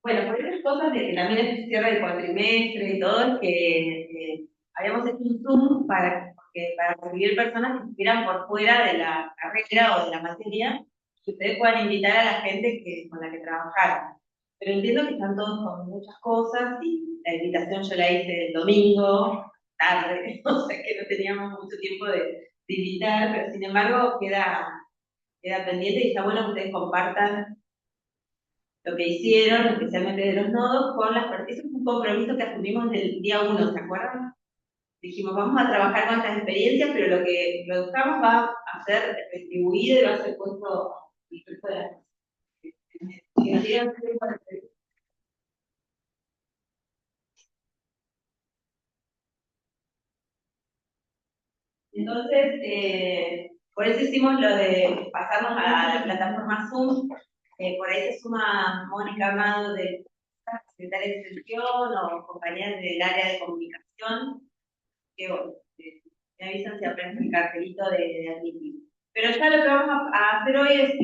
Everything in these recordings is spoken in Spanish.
Bueno, por esas cosas de que también es cierre de cuatrimestre y todo, es que habíamos hecho un Zoom para recibir personas que estuvieran por fuera de la carrera o de la materia, que ustedes puedan invitar a la gente con la que trabajaron. Pero entiendo que están todos con muchas cosas y la invitación yo la hice el domingo, tarde, o sea que no teníamos mucho tiempo de invitar, pero sin embargo queda pendiente y está bueno que ustedes compartan lo que hicieron, especialmente de los nodos, con las personas. Eso es un compromiso que asumimos del día uno, ¿se acuerdan? Dijimos, vamos a trabajar con estas experiencias, pero lo que produzcamos va a ser retribuido y va a ser puesto el resto de las cosas. Entonces, por eso hicimos lo de pasarnos a la plataforma Zoom. Por ahí se suma Mónica Amado de Secretaria de Extensión o compañeras del área de comunicación, que bueno, me avisan si aparece el cartelito de admitir. Pero ya lo que vamos a hacer hoy es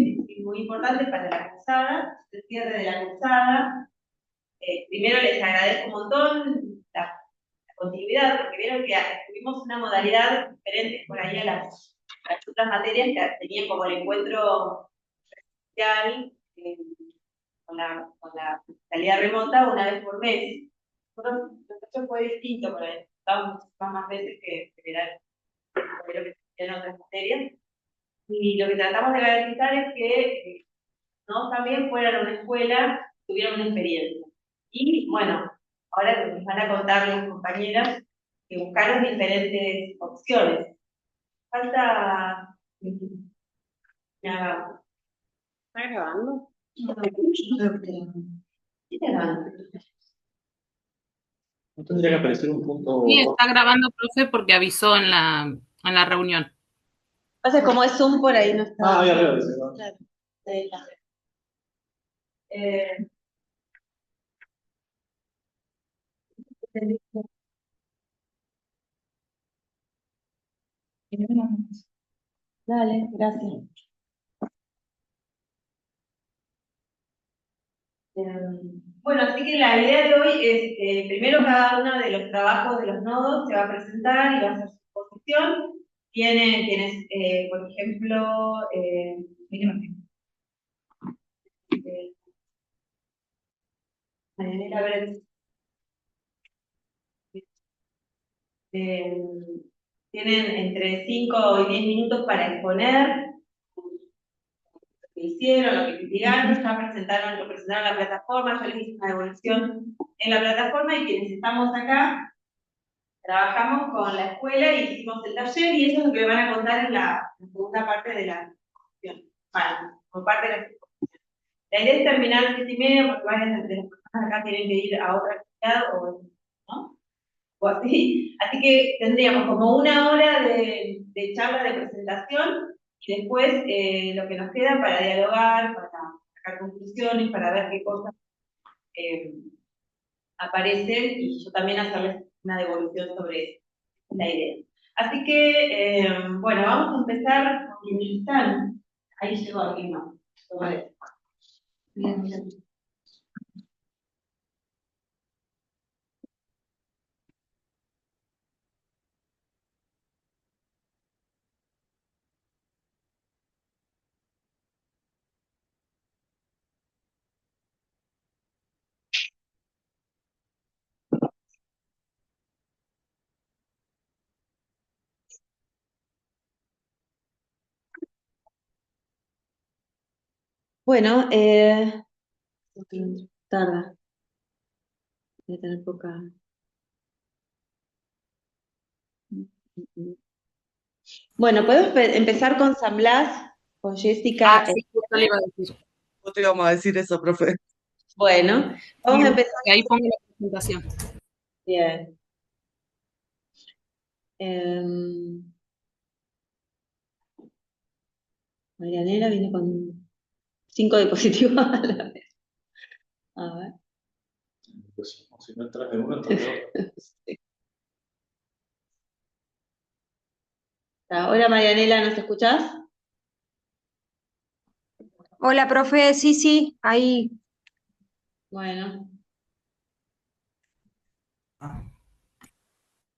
muy importante para la cruzada, el cierre de la cruzada. Primero les agradezco un montón la continuidad, porque vieron que tuvimos una modalidad diferente por ahí a las otras materias que tenían como el encuentro presencial con la salida remota una vez por mes. Nosotros fue distinto, porque estábamos muchísimas más veces que era lo que se en otras materias. Y lo que tratamos de garantizar es que no también fueran a una escuela, tuvieran una experiencia. Y bueno, ahora nos van a contar las compañeras que buscaron diferentes opciones. Falta. Ya, ¿Está grabando? no, yo creo que sí te van. ¿No tendría que aparecer un punto? Sí, está grabando, profe, porque avisó en la reunión. Pasa como es Zoom por ahí no está. Ahí arriba dice, ¿no? Claro. Sí. Eh, Dale, gracias. Bueno, así que la idea de hoy es, primero cada uno de los trabajos de los nodos se va a presentar y va a hacer su exposición. Tiene quienes, por ejemplo, mírenme, eh, Marianela Bretz, eh, tienen entre 5 y 10 minutos para exponer lo que hicieron, lo que criticaron, ya lo presentaron en la plataforma, ya les hice una devolución en la plataforma y quienes estamos acá trabajamos con la escuela y hicimos el taller y eso es lo que me van a contar en la segunda parte de la exposición. Bueno, como parte de la exposición. La idea es terminar a las 7:30 porque varias de las personas acá tienen que ir a otra actividad ¿no? O así. Así que tendríamos como una hora de charla de presentación y después lo que nos queda para dialogar, para sacar conclusiones, para ver qué cosas eh, aparecen y yo también hacerles una devolución sobre eso, la idea. Así que, bueno, vamos a empezar con quienes están. Ahí llegó alguien más. Vale. Bien, bien. Bueno, tarda, voy a tener poca. Bueno, podemos empezar con San Blas, con Jessica. Sí, justo le iba a decir. No te íbamos a decir eso, profe. Bueno, vamos a Sí, empezar. que ahí pongo la presentación. Bien. Em, Marianela viene con 5 diapositivas a la vez. A ver. Pues, si no entras de uno, entras de otro. Sí. Hola Marianela, ¿nos escuchás? Hola, profe, sí, sí, ahí Bueno,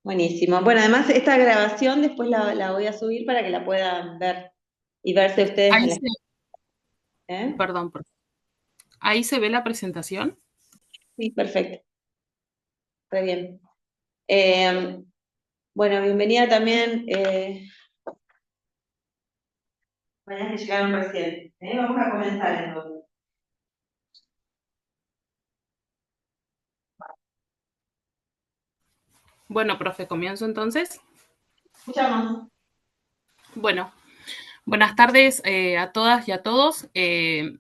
buenísimo. Bueno, además esta grabación después la voy a subir para que la puedan ver y verse ustedes Ahí en la... se, ¿eh? perdón, ahí se ve la presentación. Sí, perfecto. Está bien. Eh, bueno, bienvenida también, mañana que llegaron recién. Vamos a comenzar entonces. Bueno, profe, comienzo entonces. Escuchamos. Bueno, buenas tardes a todas y a todos.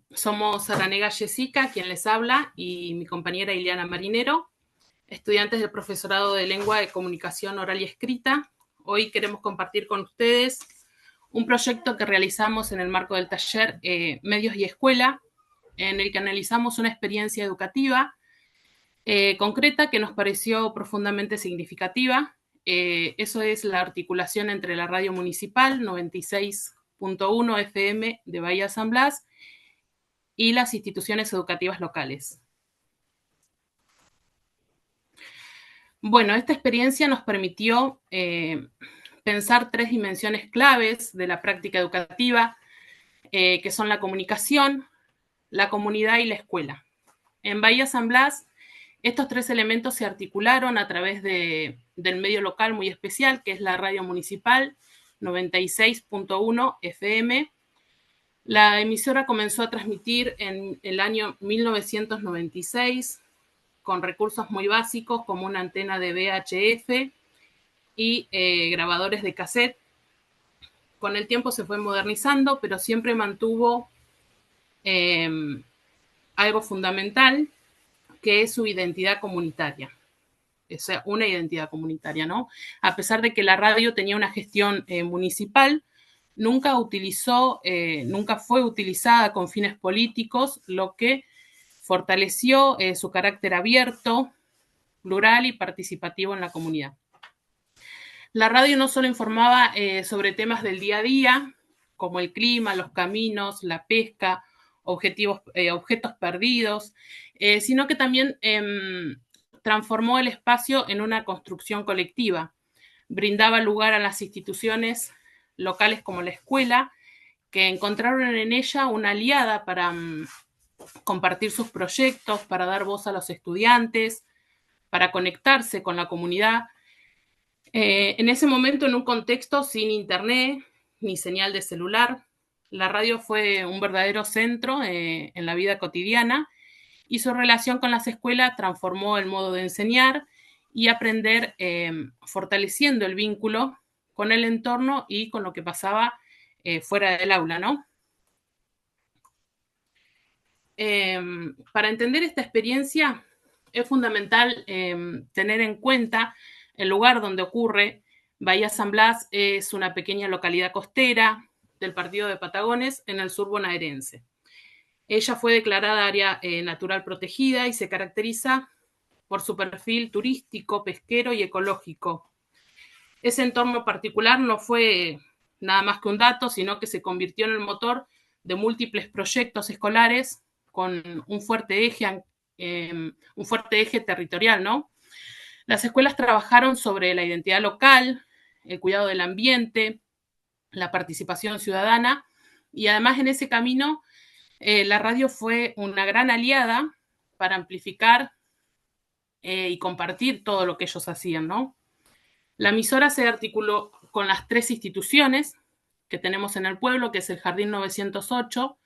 Somos Aranega Jessica, quien les habla, y mi compañera Ileana Marinero, estudiantes del Profesorado de Lengua de Comunicación Oral y Escrita. Hoy queremos compartir con ustedes un proyecto que realizamos en el marco del taller Medios y Escuela, en el que analizamos una experiencia educativa concreta que nos pareció profundamente significativa. Eso es la articulación entre la radio municipal 96.1 FM de Bahía San Blas y las instituciones educativas locales. Bueno, esta experiencia nos permitió pensar tres dimensiones claves de la práctica educativa, que son la comunicación, la comunidad y la escuela. En Bahía San Blas, estos tres elementos se articularon a través del medio local muy especial, que es la radio municipal 96.1 FM. La emisora comenzó a transmitir en el año 1996 con recursos muy básicos como una antena de VHF y grabadores de cassette. Con el tiempo se fue modernizando, pero siempre mantuvo algo fundamental, que es su identidad comunitaria. O sea, una identidad comunitaria, ¿no? A pesar de que la radio tenía una gestión municipal, nunca fue utilizada con fines políticos, lo que fortaleció su carácter abierto, plural y participativo en la comunidad. La radio no solo informaba sobre temas del día a día, como el clima, los caminos, la pesca, objetos perdidos, sino que también transformó el espacio en una construcción colectiva. Brindaba lugar a las instituciones locales como la escuela, que encontraron en ella una aliada para compartir sus proyectos, para dar voz a los estudiantes, para conectarse con la comunidad. En ese momento, en un contexto sin internet ni señal de celular, la radio fue un verdadero centro en la vida cotidiana y su relación con las escuelas transformó el modo de enseñar y aprender, fortaleciendo el vínculo con el entorno y con lo que pasaba fuera del aula, ¿no? Para entender esta experiencia es fundamental tener en cuenta el lugar donde ocurre. Bahía San Blas es una pequeña localidad costera del partido de Patagones en el sur bonaerense. Ella fue declarada área natural protegida y se caracteriza por su perfil turístico, pesquero y ecológico. Ese entorno particular no fue nada más que un dato, sino que se convirtió en el motor de múltiples proyectos escolares con un fuerte eje territorial, ¿no? Las escuelas trabajaron sobre la identidad local, el cuidado del ambiente, la participación ciudadana, y además en ese camino la radio fue una gran aliada para amplificar y compartir todo lo que ellos hacían, ¿no? La emisora se articuló con las tres instituciones que tenemos en el pueblo, que es el Jardín 908,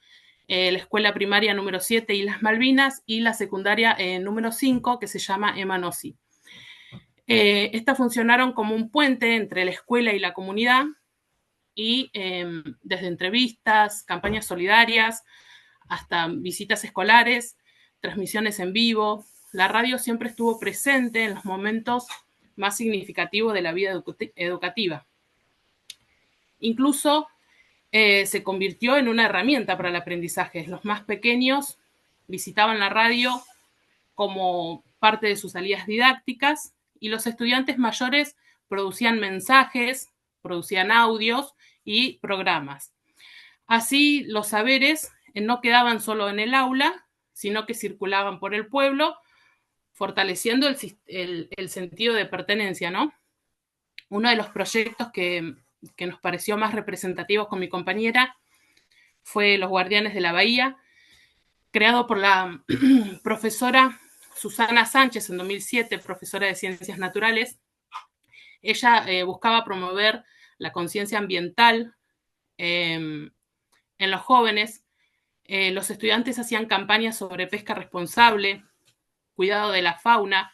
la escuela primaria número 7, Islas Malvinas, y la secundaria número 5, que se llama Emanosí. Estas funcionaron como un puente entre la escuela y la comunidad, y desde entrevistas, campañas solidarias, hasta visitas escolares, transmisiones en vivo, la radio siempre estuvo presente en los momentos más significativos de la vida educativa. Incluso se convirtió en una herramienta para el aprendizaje. Los más pequeños visitaban la radio como parte de sus salidas didácticas y los estudiantes mayores producían mensajes, producían audios y programas. Así, los saberes no quedaban solo en el aula, sino que circulaban por el pueblo, fortaleciendo el sentido de pertenencia, ¿no? Uno de los proyectos que nos pareció más representativos con mi compañera fue Los Guardianes de la Bahía, creado por la profesora Susana Sánchez en 2007, profesora de Ciencias Naturales. Ella buscaba promover la conciencia ambiental en los jóvenes. Los estudiantes hacían campañas sobre pesca responsable, cuidado de la fauna,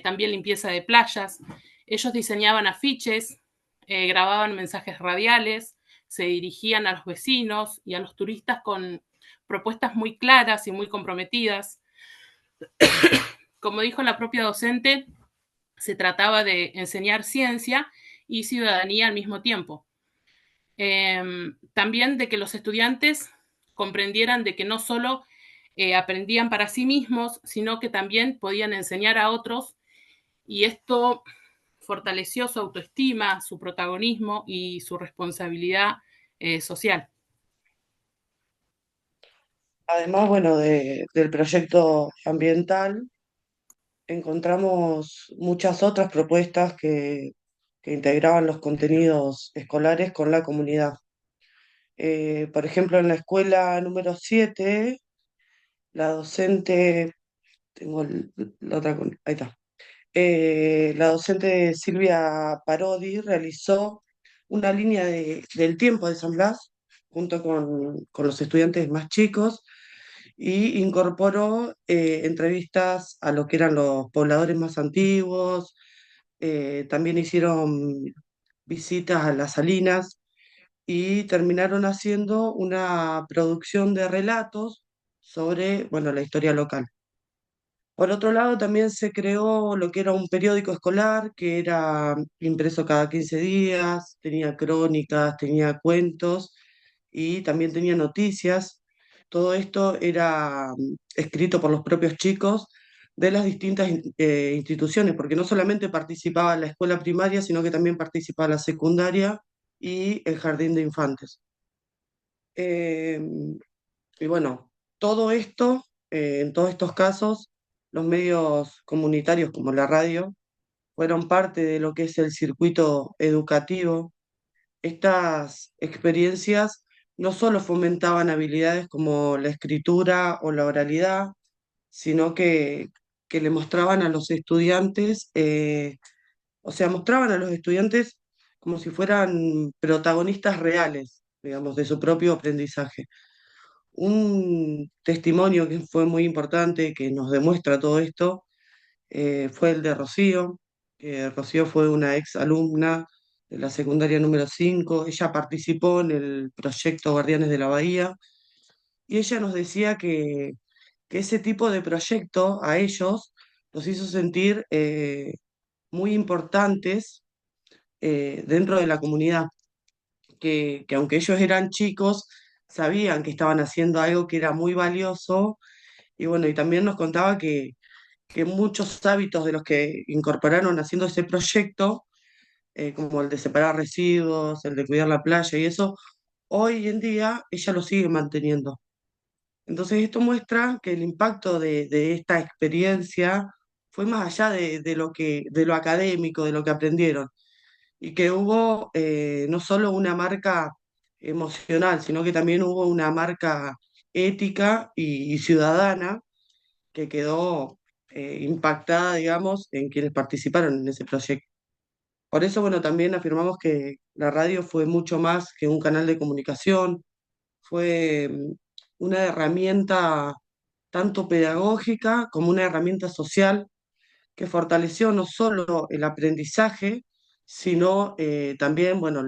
también limpieza de playas. Ellos diseñaban afiches, grababan mensajes radiales, se dirigían a los vecinos y a los turistas con propuestas muy claras y muy comprometidas. Como dijo la propia docente, se trataba de enseñar ciencia y ciudadanía al mismo tiempo. También de que los estudiantes comprendieran de que no solo aprendían para sí mismos, sino que también podían enseñar a otros, y esto fortaleció su autoestima, su protagonismo y su responsabilidad social. Además, bueno, del proyecto ambiental, encontramos muchas otras propuestas que integraban los contenidos escolares con la comunidad. Por ejemplo, en la escuela número 7, la docente, tengo la otra, ahí está. La docente Silvia Parodi realizó una línea del tiempo de San Blas junto con los estudiantes más chicos y incorporó entrevistas a lo que eran los pobladores más antiguos. También hicieron visitas a las salinas y terminaron haciendo una producción de relatos sobre, bueno, la historia local. Por otro lado, también se creó lo que era un periódico escolar, que era impreso cada 15 días, tenía crónicas, tenía cuentos y también tenía noticias. Todo esto era escrito por los propios chicos de las distintas instituciones, porque no solamente participaba la escuela primaria, sino que también participaba la secundaria y el jardín de infantes. Eh, y bueno, todo esto, en todos estos casos, los medios comunitarios como la radio fueron parte de lo que es el circuito educativo. Estas experiencias no solo fomentaban habilidades como la escritura o la oralidad, sino que le mostraban a los estudiantes, o sea, mostraban a los estudiantes como si fueran protagonistas reales, digamos, de su propio aprendizaje. Un testimonio que fue muy importante, que nos demuestra todo esto, fue el de Rocío. Rocío fue una ex alumna de la secundaria número 5. Ella participó en el proyecto Guardianes de la Bahía y ella nos decía que ese tipo de proyecto a ellos los hizo sentir muy importantes dentro de la comunidad, que aunque ellos eran chicos, sabían que estaban haciendo algo que era muy valioso. Y bueno, y también nos contaba que muchos hábitos de los que incorporaron haciendo ese proyecto, como el de separar residuos, el de cuidar la playa y eso, hoy en día ella lo sigue manteniendo. Entonces esto muestra que el impacto de esta experiencia fue más allá de lo académico, de lo que aprendieron, y que hubo no solo una marca emocional, sino que también hubo una marca ética y ciudadana que quedó impactada, digamos, en quienes participaron en ese proyecto. Por eso, bueno, también afirmamos que la radio fue mucho más que un canal de comunicación, fue una herramienta tanto pedagógica como una herramienta social que fortaleció no solo el aprendizaje, sino también, bueno,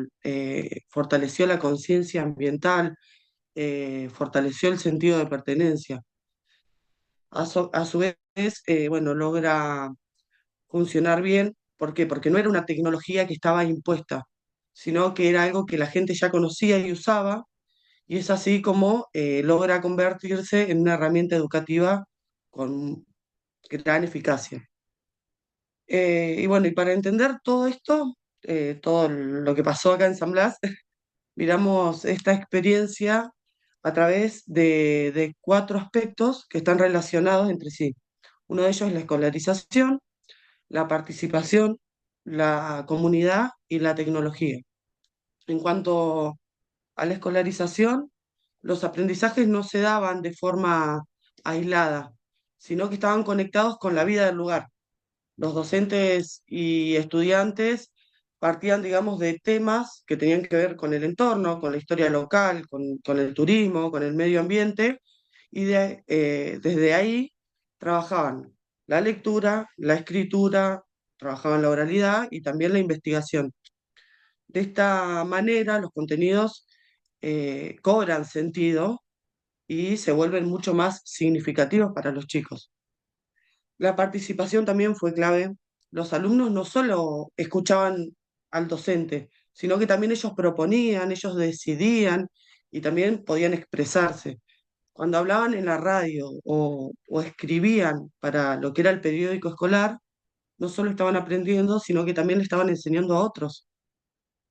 fortaleció la conciencia ambiental, fortaleció el sentido de pertenencia. A su vez, bueno, logra funcionar bien. ¿Por qué? Porque no era una tecnología que estaba impuesta, sino que era algo que la gente ya conocía y usaba, y es así como logra convertirse en una herramienta educativa con gran eficacia. Y bueno, y para entender todo esto, todo lo que pasó acá en San Blas, miramos esta experiencia a través de cuatro aspectos que están relacionados entre sí. Uno de ellos es la escolarización, la participación, la comunidad y la tecnología. En cuanto a la escolarización, los aprendizajes no se daban de forma aislada, sino que estaban conectados con la vida del lugar. Los docentes y estudiantes partían, digamos, de temas que tenían que ver con el entorno, con la historia local, con el turismo, con el medio ambiente, y desde ahí trabajaban la lectura, la escritura, trabajaban la oralidad y también la investigación. De esta manera, los contenidos cobran sentido y se vuelven mucho más significativos para los chicos. La participación también fue clave. Los alumnos no solo escuchaban al docente, sino que también ellos proponían, ellos decidían y también podían expresarse. Cuando hablaban en la radio o escribían para lo que era el periódico escolar, no solo estaban aprendiendo, sino que también le estaban enseñando a otros.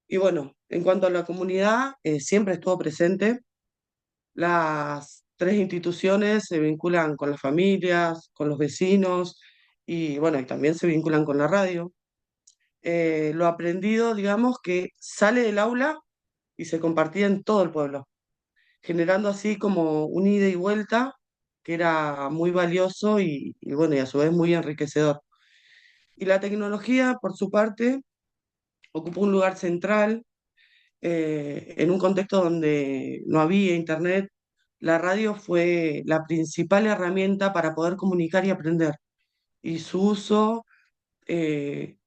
Y bueno, en cuanto a la comunidad, siempre estuvo presente. Las tres instituciones se vinculan con las familias, con los vecinos y bueno, y también se vinculan con la radio. Lo aprendido, digamos, que sale del aula y se compartía en todo el pueblo, generando así como un ida y vuelta que era muy valioso y bueno, y a su vez muy enriquecedor. Y la tecnología, por su parte, ocupó un lugar central en un contexto donde no había internet. La radio fue la principal herramienta para poder comunicar y aprender. Y su uso eh,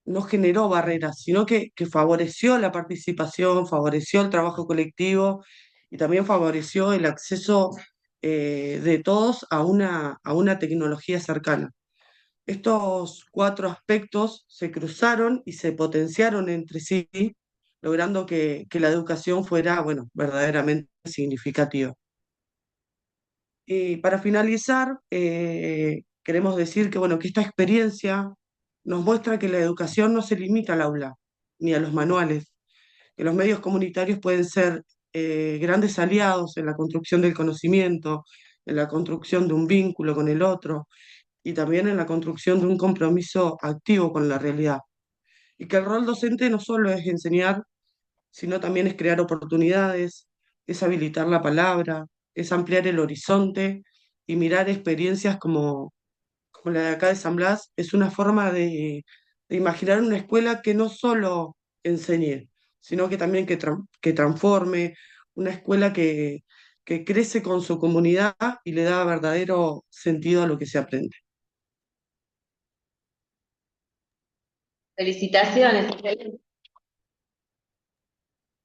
no generó barreras, sino que favoreció la participación, favoreció el trabajo colectivo y también favoreció el acceso de todos a una tecnología cercana. Estos cuatro aspectos se cruzaron y se potenciaron entre sí, logrando que la educación fuera, bueno, verdaderamente significativa. Y para finalizar, queremos decir que, bueno, que esta experiencia nos muestra que la educación no se limita al aula ni a los manuales, que los medios comunitarios pueden ser grandes aliados en la construcción del conocimiento, en la construcción de un vínculo con el otro y también en la construcción de un compromiso activo con la realidad. Y que el rol docente no solo es enseñar, sino también es crear oportunidades, es habilitar la palabra, es ampliar el horizonte y mirar experiencias como la de acá de San Blas, es una forma de imaginar una escuela que no solo enseñe, sino que también que transforme, una escuela que crece con su comunidad y le da verdadero sentido a lo que se aprende. Felicitaciones, excelente.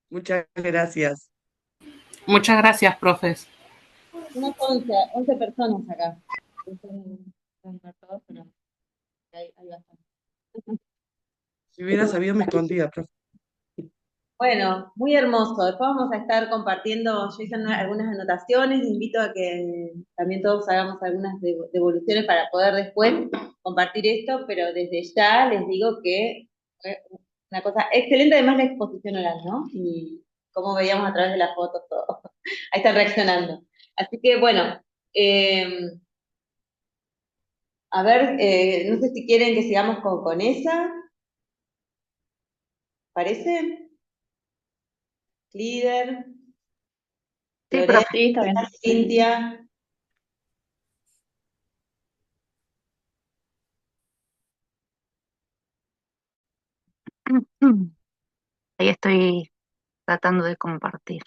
Muchas gracias. Muchas gracias, profes. Somos 11 personas acá. Pero hay bastante. Si hubiera sabido, me escondía, profe. Bueno, muy hermoso. Después vamos a estar compartiendo, yo hice algunas anotaciones, invito a que también todos hagamos algunas devoluciones para poder después compartir esto, pero desde ya les digo que fue una cosa excelente, además la exposición oral, ¿no? Y cómo veíamos a través de las fotos todo. Ahí están reaccionando. Así que bueno, a ver, no sé si quieren que sigamos con esa, ¿parece? Líder, Sí, Lorena, profe. Sí, está bien. Cintia. Ahí estoy tratando de compartir.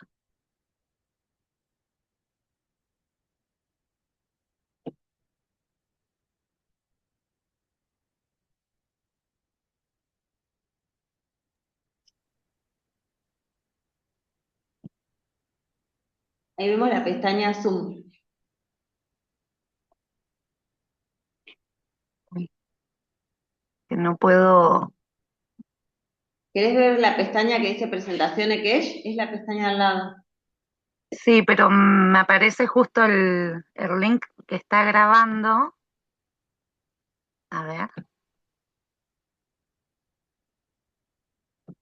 Ahí vemos la pestaña Zoom. Uy, que no puedo. ¿Querés ver la pestaña que dice presentación Ekesh? Es la pestaña al lado. Sí, pero me aparece justo el link que está grabando. A ver,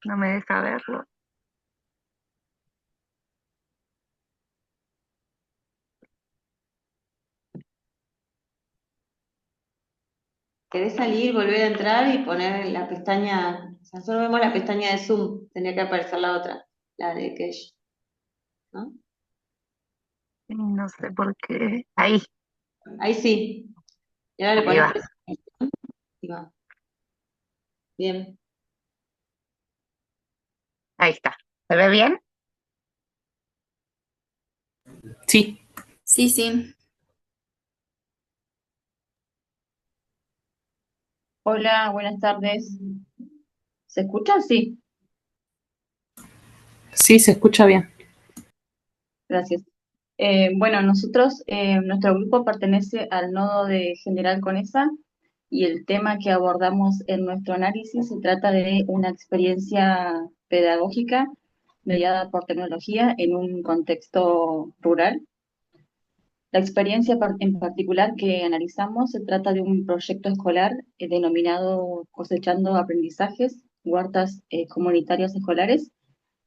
no me deja verlo. ¿Querés salir, volver a entrar y poner la pestaña? O sea, nosotros vemos la pestaña de Zoom, tendría que aparecer la otra, la de Cache, ¿no? No sé por qué. Ahí, Ahí sí. Y ahora le ahí pones va. presentación y va. Bien. Ahí está. ¿Se ve bien? Sí, Sí, sí. Hola, buenas tardes. ¿Se escucha? Sí, sí, se escucha bien. gracias. Bueno, nosotros, nuestro grupo pertenece al nodo de General Conesa y el tema que abordamos en nuestro análisis se trata de una experiencia pedagógica mediada por tecnología en un contexto rural. La experiencia en particular que analizamos se trata de un proyecto escolar denominado Cosechando Aprendizajes, Huertas Comunitarias Escolares,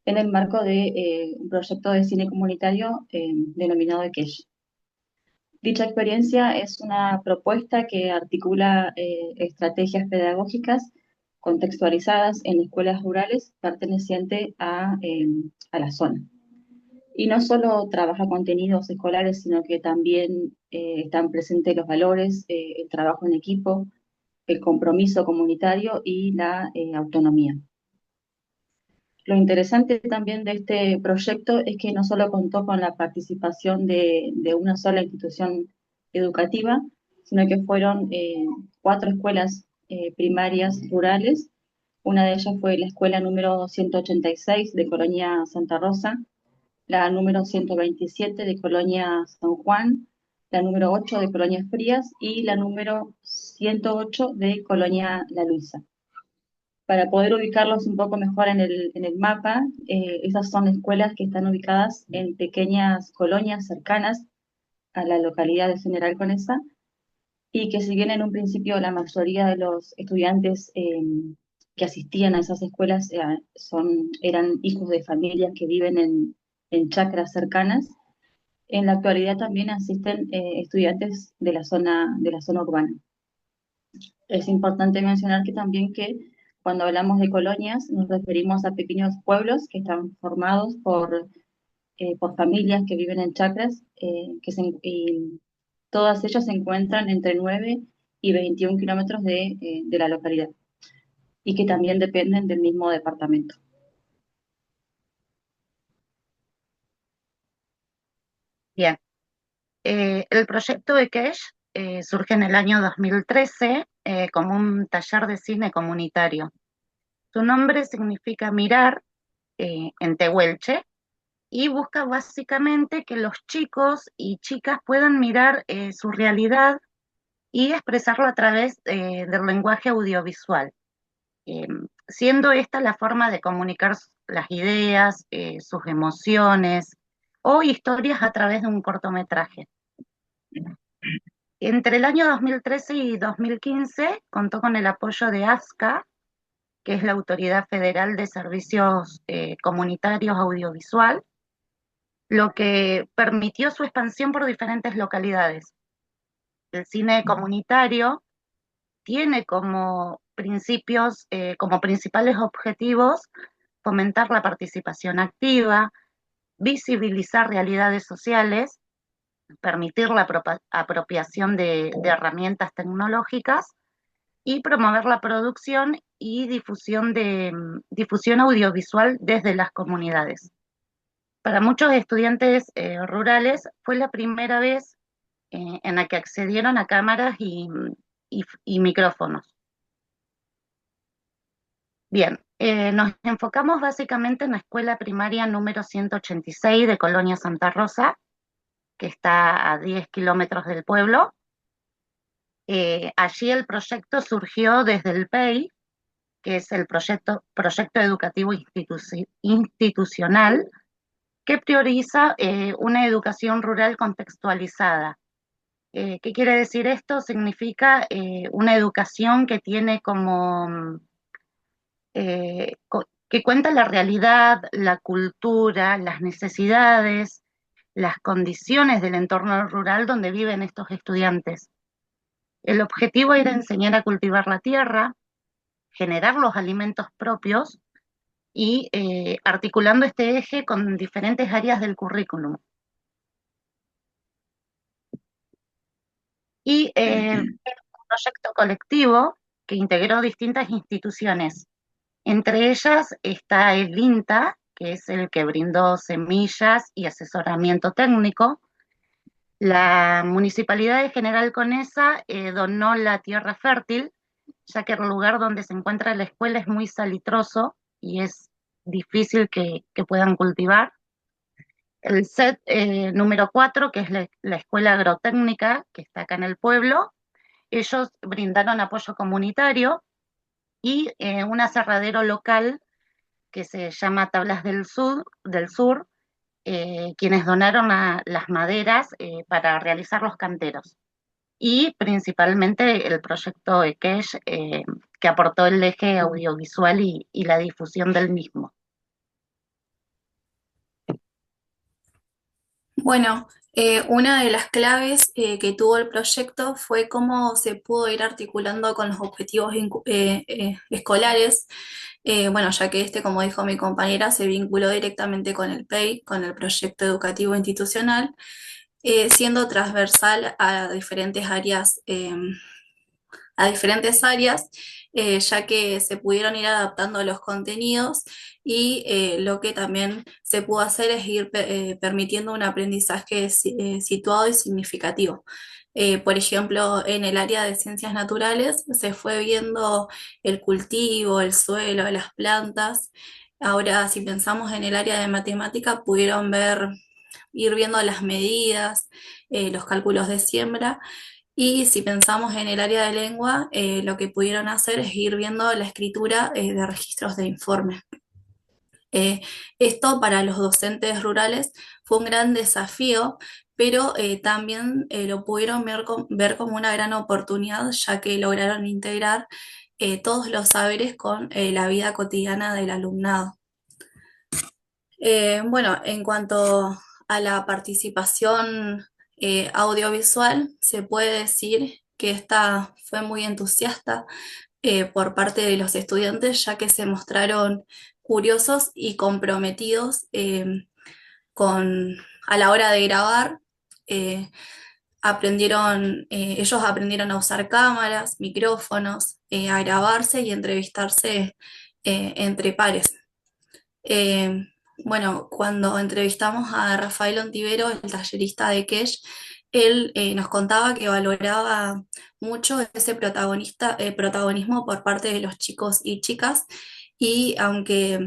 en el marco de un proyecto de cine comunitario denominado EKESH. Dicha experiencia es una propuesta que articula estrategias pedagógicas contextualizadas en escuelas rurales pertenecientes a la zona. Y no solo trabaja contenidos escolares, sino que también están presentes los valores, el trabajo en equipo, el compromiso comunitario y la autonomía. Lo interesante también de este proyecto es que no solo contó con la participación de una sola institución educativa, sino que fueron 4 escuelas primarias rurales. Una de ellas fue la escuela número 186 de Colonia Santa Rosa, la número 127 de Colonia San Juan, la número 8 de Colonia Frías y la número 108 de Colonia La Luisa. Para poder ubicarlos un poco mejor en el mapa, esas son escuelas que están ubicadas en pequeñas colonias cercanas a la localidad de General Conesa y que si bien en un principio la mayoría de los estudiantes que asistían a esas escuelas eran hijos de familias que viven en chacras cercanas, en la actualidad también asisten estudiantes de la zona urbana. Es importante mencionar que también que cuando hablamos de colonias nos referimos a pequeños pueblos que están formados por familias que viven en chacras, y todas ellas se encuentran entre 9 y 21 kilómetros de la localidad y que también dependen del mismo departamento. Bien. El proyecto de Kesh surge en el año 2013 como un taller de cine comunitario. Su nombre significa mirar en tehuelche y busca básicamente que los chicos y chicas puedan mirar su realidad y expresarlo a través del lenguaje audiovisual, eh, siendo esta la forma de comunicar las ideas, sus emociones o historias a través de un cortometraje. Entre el año 2013 y 2015 contó con el apoyo de ASCA, que es la Autoridad Federal de Servicios Comunitarios Audiovisual, lo que permitió su expansión por diferentes localidades. El cine comunitario tiene como principios, como principales objetivos, fomentar la participación activa, visibilizar realidades sociales, permitir la apropiación de herramientas tecnológicas y promover la producción y difusión audiovisual desde las comunidades. Para muchos estudiantes rurales fue la primera vez en la que accedieron a cámaras y micrófonos. Bien, nos enfocamos básicamente en la escuela primaria número 186 de Colonia Santa Rosa, que está a 10 kilómetros del pueblo. Allí el proyecto surgió desde el PEI, que es el proyecto educativo institucional, que prioriza una educación rural contextualizada. ¿Qué quiere decir esto? Significa una educación que tiene que cuenta la realidad, la cultura, las necesidades, las condiciones del entorno rural donde viven estos estudiantes. El objetivo era enseñar a cultivar la tierra, generar los alimentos propios y articulando este eje con diferentes áreas del currículum. Y un proyecto colectivo que integró distintas instituciones. Entre ellas está el INTA, que es el que brindó semillas y asesoramiento técnico. La Municipalidad de General Conesa donó la tierra fértil, ya que el lugar donde se encuentra la escuela es muy salitroso y es difícil que puedan cultivar. El set número 4, que es la Escuela Agrotécnica, que está acá en el pueblo, ellos brindaron apoyo comunitario y un aserradero local que se llama Tablas del Sur, quienes donaron las maderas para realizar los canteros. Y principalmente el proyecto EKESH, que aportó el eje audiovisual y la difusión del mismo. Bueno, una de las claves que tuvo el proyecto fue cómo se pudo ir articulando con los objetivos escolares. Bueno, ya que este, como dijo mi compañera, se vinculó directamente con el PEI, con el proyecto educativo institucional, siendo transversal a diferentes áreas, ya que se pudieron ir adaptando los contenidos y lo que también se pudo hacer es ir permitiendo un aprendizaje situado y significativo. Por ejemplo, en el área de ciencias naturales se fue viendo el cultivo, el suelo, las plantas. Ahora, si pensamos en el área de matemática, pudieron ir viendo las medidas, los cálculos de siembra. Y si pensamos en el área de lengua, lo que pudieron hacer es ir viendo la escritura de registros de informe. Esto para los docentes rurales fue un gran desafío, pero también lo pudieron ver como una gran oportunidad, ya que lograron integrar todos los saberes con la vida cotidiana del alumnado. Bueno, en cuanto a la participación audiovisual, se puede decir que esta fue muy entusiasta por parte de los estudiantes, ya que se mostraron curiosos y comprometidos a la hora de grabar. eh, ellos aprendieron a usar cámaras, micrófonos, a grabarse y entrevistarse entre pares. Eh, bueno, cuando entrevistamos a Rafael Ontivero, el tallerista de Kesh, él nos contaba que valoraba mucho ese protagonismo por parte de los chicos y chicas, y aunque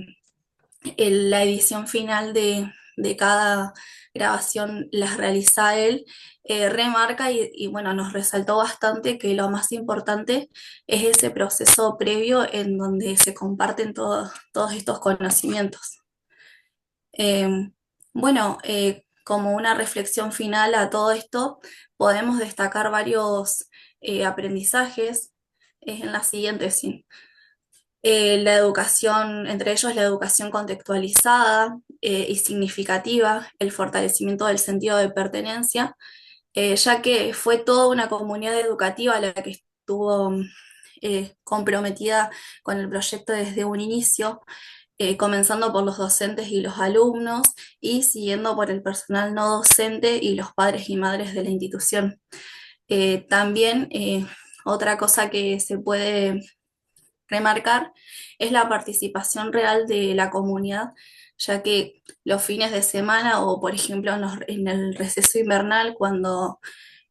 la edición final de cada grabación las realiza él, remarca bueno, nos resaltó bastante que lo más importante es ese proceso previo en donde se comparten todos estos conocimientos. Bueno, como una reflexión final a todo esto, podemos destacar varios aprendizajes en la siguiente, sí. La educación, entre ellos la educación contextualizada y significativa, el fortalecimiento del sentido de pertenencia, ya que fue toda una comunidad educativa la que estuvo comprometida con el proyecto desde un inicio, comenzando por los docentes y los alumnos y siguiendo por el personal no docente y los padres y madres de la institución. También otra cosa que se puede remarcar es la participación real de la comunidad, ya que los fines de semana o por ejemplo en el receso invernal, cuando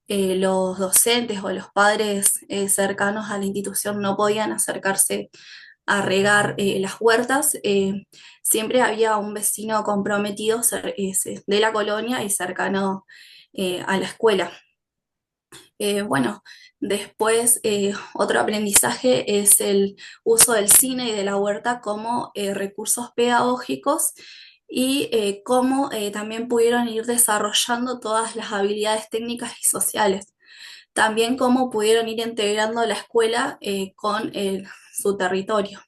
los docentes o los padres cercanos a la institución no podían acercarse a regar las huertas, siempre había un vecino comprometido de la colonia y cercano a la escuela. Bueno, después otro aprendizaje es el uso del cine y de la huerta como recursos pedagógicos y cómo también pudieron ir desarrollando todas las habilidades técnicas y sociales. También cómo pudieron ir integrando la escuela con su territorio.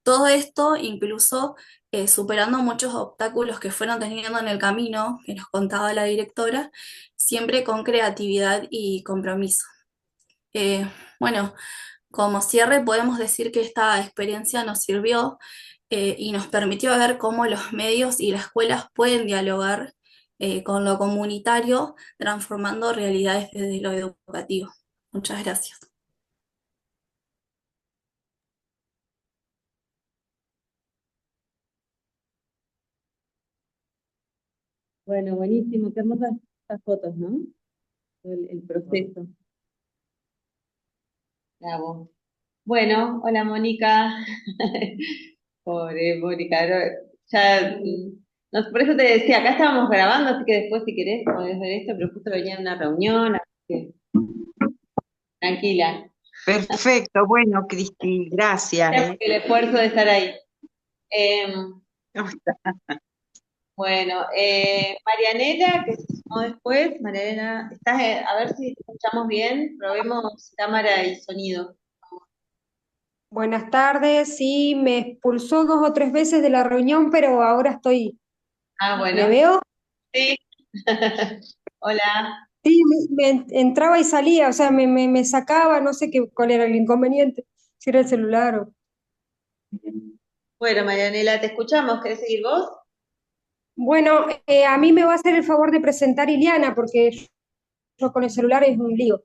Todo esto incluso superando muchos obstáculos que fueron teniendo en el camino, que nos contaba la directora, siempre con creatividad y compromiso. Bueno, como cierre podemos decir que esta experiencia nos sirvió y nos permitió ver cómo los medios y las escuelas pueden dialogar con lo comunitario, transformando realidades desde lo educativo. Muchas gracias. Bueno, buenísimo, qué hermosas estas fotos, ¿no? El proceso. Bravo. Bueno, hola Mónica. Pobre Mónica, ya, por eso te decía, acá estábamos grabando, así que después si querés podés ver esto, pero justo venía en una reunión, así que tranquila. Perfecto, bueno, Cristi, gracias. Gracias por el esfuerzo de estar ahí. Bueno, Marianela, que se sumó después, Marianela, estás, a ver si te escuchamos bien, probemos cámara y sonido. Buenas tardes, sí, me expulsó 2 o 3 veces de la reunión, pero ahora estoy. Ah, ¿Me bueno, veo? sí. Hola. Sí, me entraba y salía, o sea, me sacaba, no sé cuál era el inconveniente, si era el celular o. Bueno, Marianela, te escuchamos, ¿querés seguir vos? Bueno, a mí me va a hacer el favor de presentar Iliana, porque yo con el celular es un lío.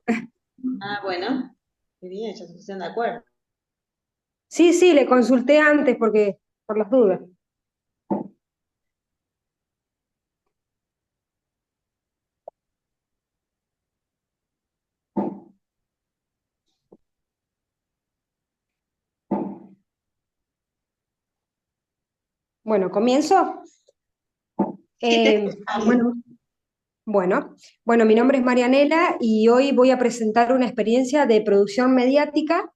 Ah, bueno, qué bien, ya se pusieron de acuerdo. Sí, sí, le consulté antes porque, por las dudas. Bueno, ¿comienzo? Bueno, bueno, mi nombre es Marianela y hoy voy a presentar una experiencia de producción mediática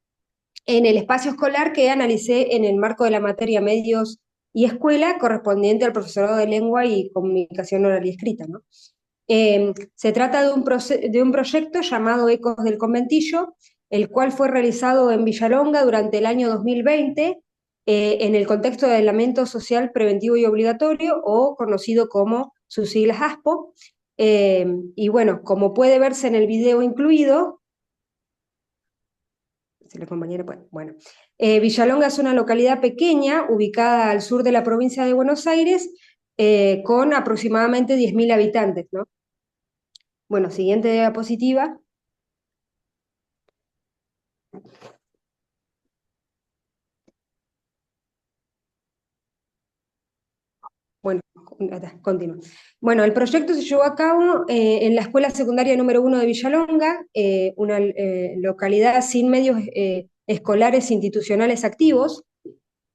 en el espacio escolar que analicé en el marco de la materia Medios y Escuela correspondiente al profesorado de Lengua y Comunicación Oral y Escrita, ¿no? Se trata de un proyecto llamado Ecos del Conventillo, el cual fue realizado en Villalonga durante el año 2020 en el contexto de aislamiento social preventivo y obligatorio, o conocido como sus siglas ASPO. Y bueno, como puede verse en el video incluido, si la compañera puede, bueno, Villalonga es una localidad pequeña ubicada al sur de la provincia de Buenos Aires, con aproximadamente 10.000 habitantes, ¿no? Bueno, siguiente diapositiva. Bueno, continúo. Bueno, el proyecto se llevó a cabo en la Escuela Secundaria número 1 de Villalonga, una localidad sin medios escolares institucionales activos.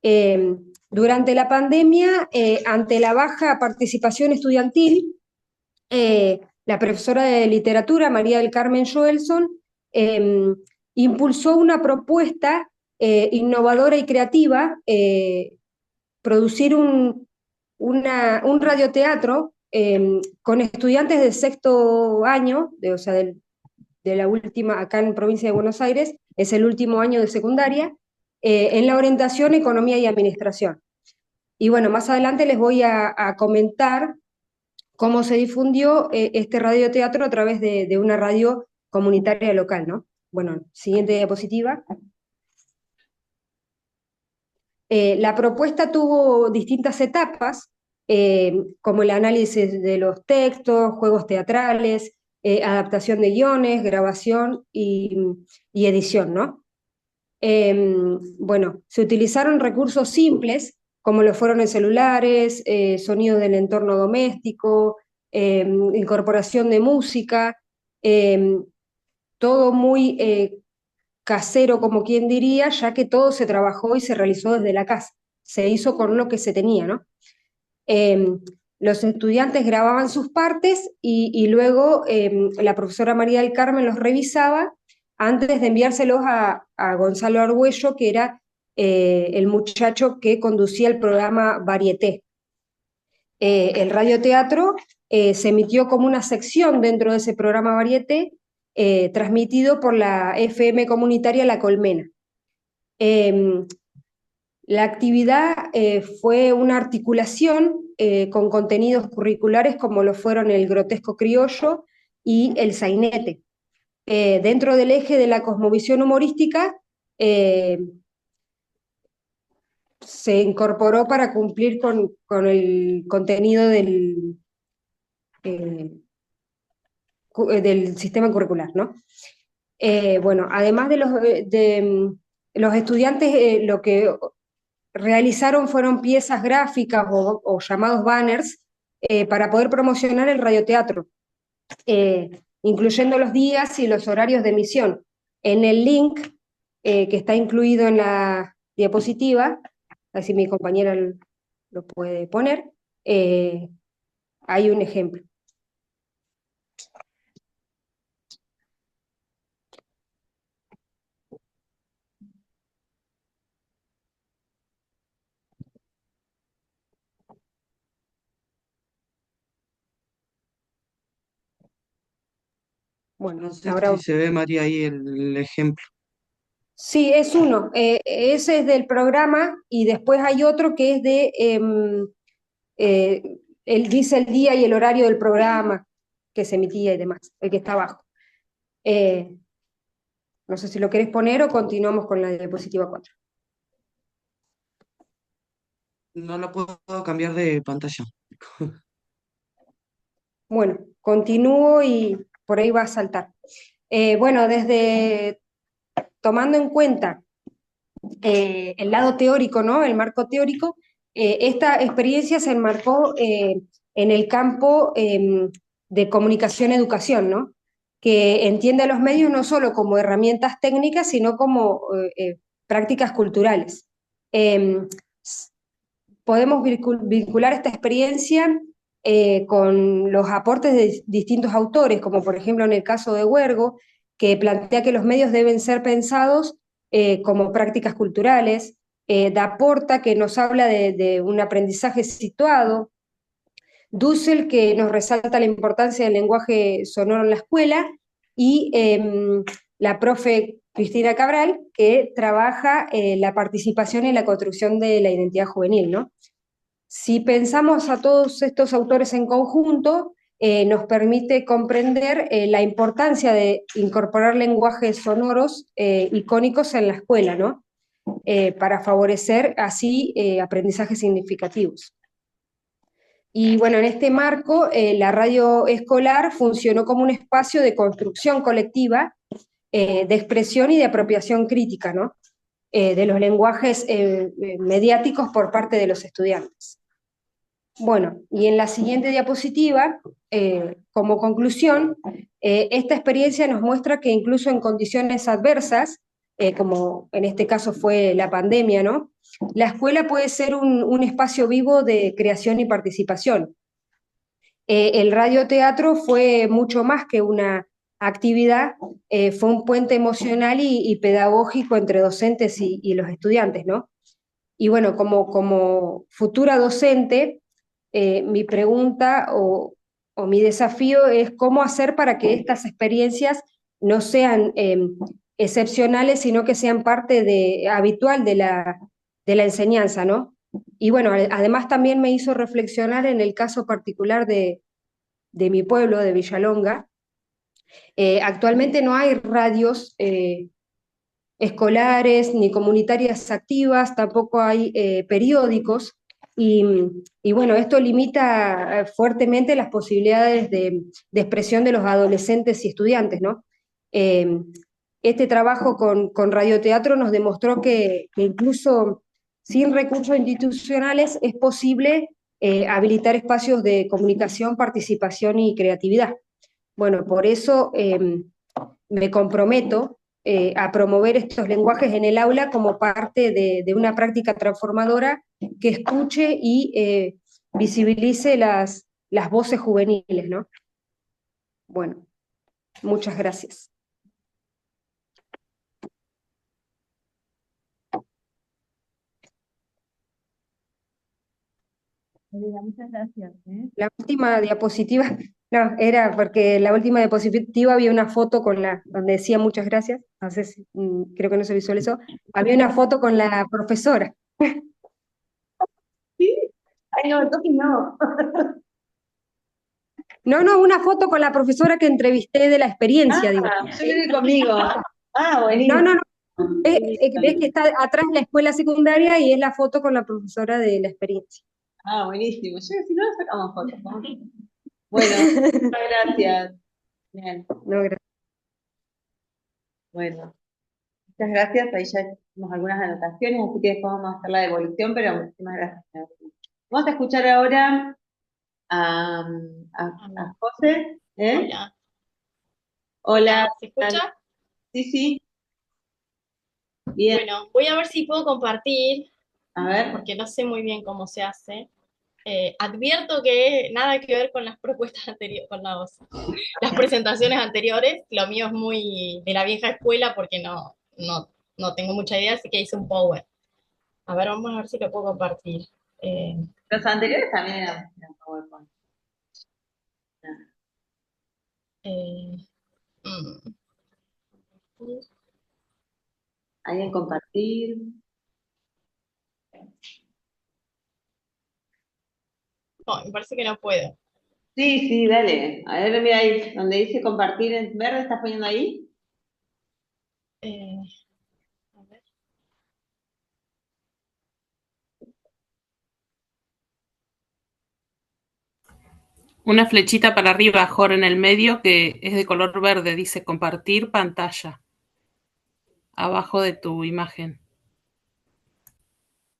Durante la pandemia, ante la baja participación estudiantil, la profesora de literatura, María del Carmen Joelson, impulsó una propuesta innovadora y creativa, producir un radioteatro con estudiantes del sexto año, o sea, de la última, acá en provincia de Buenos Aires, es el último año de secundaria, en la orientación Economía y Administración. Y bueno, más adelante les voy a comentar cómo se difundió este radioteatro a través de una radio comunitaria local, ¿no? Bueno, siguiente diapositiva. La propuesta tuvo distintas etapas, como el análisis de los textos, juegos teatrales, adaptación de guiones, grabación y edición, ¿no? Bueno, se utilizaron recursos simples, como lo fueron en celulares, sonidos del entorno doméstico, incorporación de música, todo muy casero, como quien diría, ya que todo se trabajó y se realizó desde la casa. Se hizo con lo que se tenía, ¿no? Los estudiantes grababan sus partes y luego la profesora María del Carmen los revisaba antes de enviárselos a Gonzalo Argüello, que era el muchacho que conducía el programa Varieté. El radioteatro se emitió como una sección dentro de ese programa Varieté, transmitido por la FM comunitaria La Colmena. La actividad fue una articulación con contenidos curriculares como lo fueron el grotesco criollo y el sainete. dentro del eje de la cosmovisión humorística, se incorporó para cumplir con el contenido eh, del sistema curricular, ¿no? Bueno, además los estudiantes, lo que realizaron fueron piezas gráficas o llamados banners para poder promocionar el radioteatro, incluyendo los días y los horarios de emisión. En el link que está incluido en la diapositiva, así mi compañera lo puede poner, hay un ejemplo. Bueno, No sé ahora si se ve, María, ahí el ejemplo. sí, es uno. Ese es del programa y después hay otro que es él dice el día y el horario del programa que se emitía y demás, el que está abajo. No sé si lo querés poner o continuamos con la diapositiva 4. No la puedo cambiar de pantalla. Bueno, continúo y por ahí va a saltar. Bueno, tomando en cuenta el lado teórico, ¿no? El marco teórico, esta experiencia se enmarcó en el campo de comunicación-educación, ¿no? Que entiende a los medios no solo como herramientas técnicas, sino como prácticas culturales. Podemos vincular esta experiencia con los aportes de distintos autores, como por ejemplo en el caso de Huergo, que plantea que los medios deben ser pensados como prácticas culturales, Da Porta, que nos habla de un aprendizaje situado, Dussel, que nos resalta la importancia del lenguaje sonoro en la escuela, y la profe Cristina Cabral, que trabaja la participación en la construcción de la identidad juvenil, ¿no? Si pensamos a todos estos autores en conjunto, nos permite comprender la importancia de incorporar lenguajes sonoros icónicos en la escuela, ¿no? Para favorecer así aprendizajes significativos. Y bueno, en este marco, la radio escolar funcionó como un espacio de construcción colectiva, de expresión y de apropiación crítica, ¿no? De los lenguajes mediáticos por parte de los estudiantes. Bueno, y en la siguiente diapositiva, como conclusión, esta experiencia nos muestra que incluso en condiciones adversas, como en este caso fue la pandemia, ¿no? La escuela puede ser un espacio vivo de creación y participación. El radioteatro fue mucho más que una actividad, fue un puente emocional y pedagógico entre docentes y los estudiantes, ¿no? Y bueno, como futura docente, mi pregunta o mi desafío es cómo hacer para que estas experiencias no sean excepcionales, sino que sean parte habitual de la enseñanza, ¿no? Y bueno, además también me hizo reflexionar en el caso particular de mi pueblo, de Villalonga. Actualmente no hay radios escolares ni comunitarias activas, tampoco hay periódicos, y, y, bueno, esto limita fuertemente las posibilidades de expresión de los adolescentes y estudiantes, ¿no? Este trabajo con radioteatro nos demostró que incluso sin recursos institucionales es posible habilitar espacios de comunicación, participación y creatividad. Bueno, por eso me comprometo a promover estos lenguajes en el aula como parte de una práctica transformadora que escuche y visibilice las voces juveniles, ¿no? Bueno, muchas gracias. Muchas gracias. La última diapositiva, no, era porque la última diapositiva había una foto donde decía muchas gracias, no sé creo que no se visualizó, había una foto con la profesora. ¿Sí? Ay, no, entonces no. No, no, una foto con la profesora que entrevisté de la experiencia, digo. Yo creo que conmigo. No, Buenísimo. no, no. Ves Buenísimo. que está atrás la escuela secundaria y es la foto con la profesora de la experiencia. Buenísimo. Yo si no, sacamos fotos, ¿no? Bueno, muchas gracias. Bien, No, gracias. bueno, muchas gracias. Ahí ya hicimos algunas anotaciones, así que después vamos a hacer la devolución, pero muchísimas gracias. Vamos a escuchar ahora a José. Hola. Hola. ¿Se escucha? Sí, sí. Bien. Bueno, voy a ver si puedo compartir, A ver. porque no sé muy bien cómo se hace. Advierto que nada que ver con las propuestas anteriores, con las presentaciones anteriores. Lo mío es muy de la vieja escuela porque no tengo mucha idea, así que hice un Power. A ver, vamos a ver si lo puedo compartir. Los anteriores también eran PowerPoint. Mm. Ahí en compartir. No, me parece que no puedo. Sí, sí, dale. A ver, mira ahí, donde dice compartir en verde, ¿estás poniendo ahí? A ver. Una flechita para arriba, Jorge, en el medio, que es de color verde, dice compartir pantalla. Abajo de tu imagen.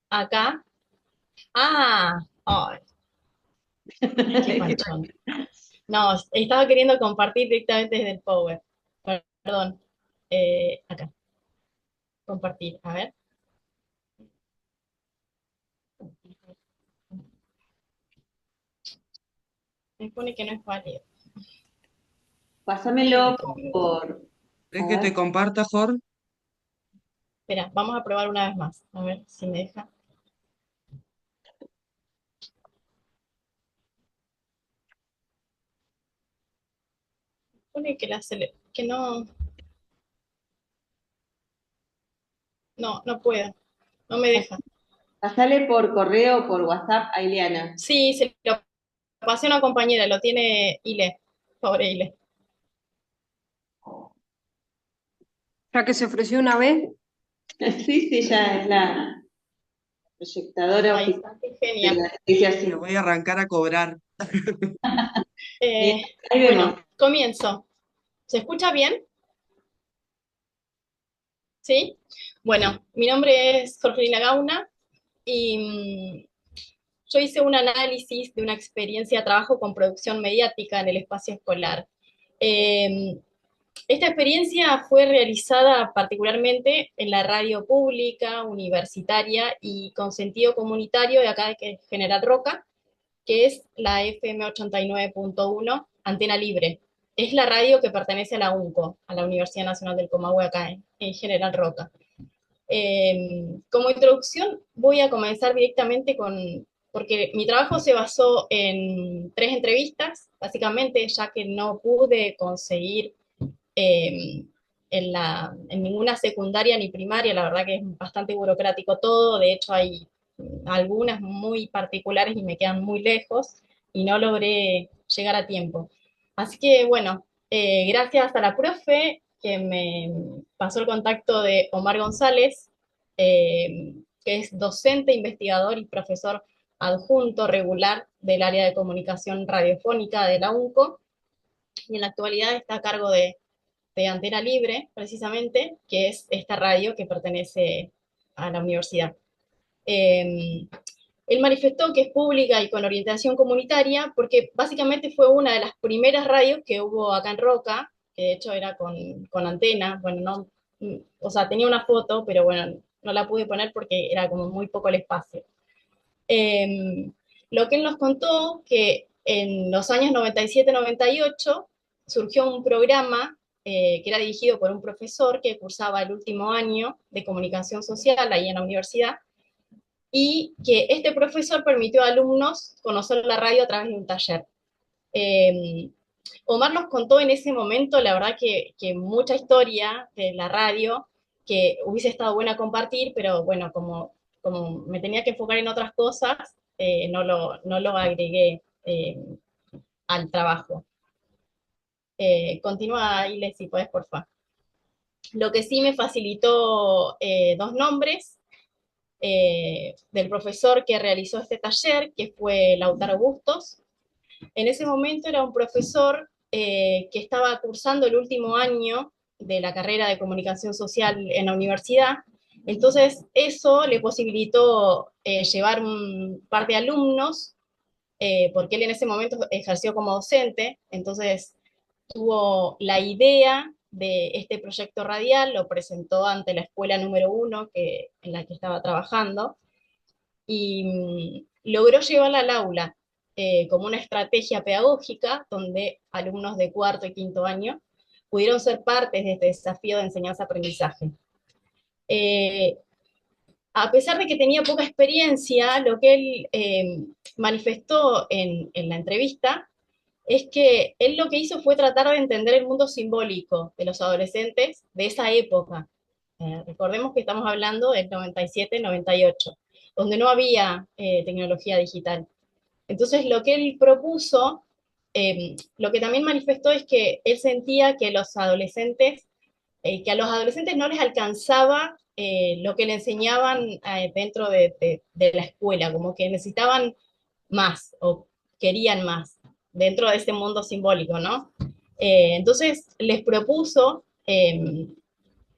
Acá. Ah, ay, qué panchón. No, estaba queriendo compartir directamente desde el Power. Perdón. Acá. Compartir. A ver. Me pone que no es válido. Pásamelo por... ¿Es que te comparta, Jorge? Espera, vamos a probar una vez más. A ver si me deja. Pone que que no. No puedo. No me deja. Pasale por correo o por WhatsApp a Ileana. Sí, se lo pasé a una compañera, lo tiene Ile. Pobre Ile. Ya que se ofreció una vez. Sí, sí, ya es la proyectadora Ahí oficial está, qué genial. de la noticia así. Me voy a arrancar a cobrar. Ahí vemos. Bueno, comienzo. ¿Se escucha bien? ¿Sí? Bueno, mi nombre es Jorgelina Gauna y yo hice un análisis de una experiencia de trabajo con producción mediática en el espacio escolar. Esta experiencia fue realizada particularmente en la radio pública, universitaria y con sentido comunitario de acá de General Roca, que es la FM 89.1, Antena Libre. Es la radio que pertenece a la UNCO, a la Universidad Nacional del Comahue, acá en General Roca. Como introducción voy a comenzar directamente porque mi trabajo se basó en 3 entrevistas, básicamente, ya que no pude conseguir en ninguna secundaria ni primaria, la verdad que es bastante burocrático todo, de hecho hay algunas muy particulares y me quedan muy lejos y no logré llegar a tiempo. Así que bueno, gracias a la profe que me pasó el contacto de Omar González, que es docente, investigador y profesor adjunto regular del área de comunicación radiofónica de la UNCO, y en la actualidad está a cargo de Antena Libre, precisamente, que es esta radio que pertenece a la universidad. Él manifestó que es pública y con orientación comunitaria porque básicamente fue una de las primeras radios que hubo acá en Roca, que de hecho era con antena, bueno, no, o sea, tenía una foto, pero bueno, no la pude poner porque era como muy poco el espacio. Lo que él nos contó, que en los años 97-98 surgió un programa que era dirigido por un profesor que cursaba el último año de comunicación social ahí en la universidad, y que este profesor permitió a alumnos conocer la radio a través de un taller. Omar nos contó en ese momento, la verdad que mucha historia de la radio, que hubiese estado buena compartir, pero bueno, como me tenía que enfocar en otras cosas, no lo agregué al trabajo. Continúa, Ile, si podés, por favor. Lo que sí me facilitó dos nombres del profesor que realizó este taller, que fue Lautaro Bustos. En ese momento era un profesor que estaba cursando el último año de la carrera de comunicación social en la universidad. Entonces eso le posibilitó llevar un par de alumnos, porque él en ese momento ejerció como docente, entonces tuvo la idea de este proyecto radial, lo presentó ante la escuela número 1 en la que estaba trabajando, y logró llevarla al aula como una estrategia pedagógica donde alumnos de cuarto y quinto año pudieron ser parte de este desafío de enseñanza-aprendizaje. A pesar de que tenía poca experiencia, lo que él manifestó en la entrevista es que él lo que hizo fue tratar de entender el mundo simbólico de los adolescentes de esa época. Recordemos que estamos hablando del 97-98, donde no había tecnología digital. Entonces lo que él propuso, lo que también manifestó es que él sentía que que a los adolescentes no les alcanzaba lo que le enseñaban dentro de la escuela, como que necesitaban más o querían más dentro de ese mundo simbólico, ¿no? Entonces les propuso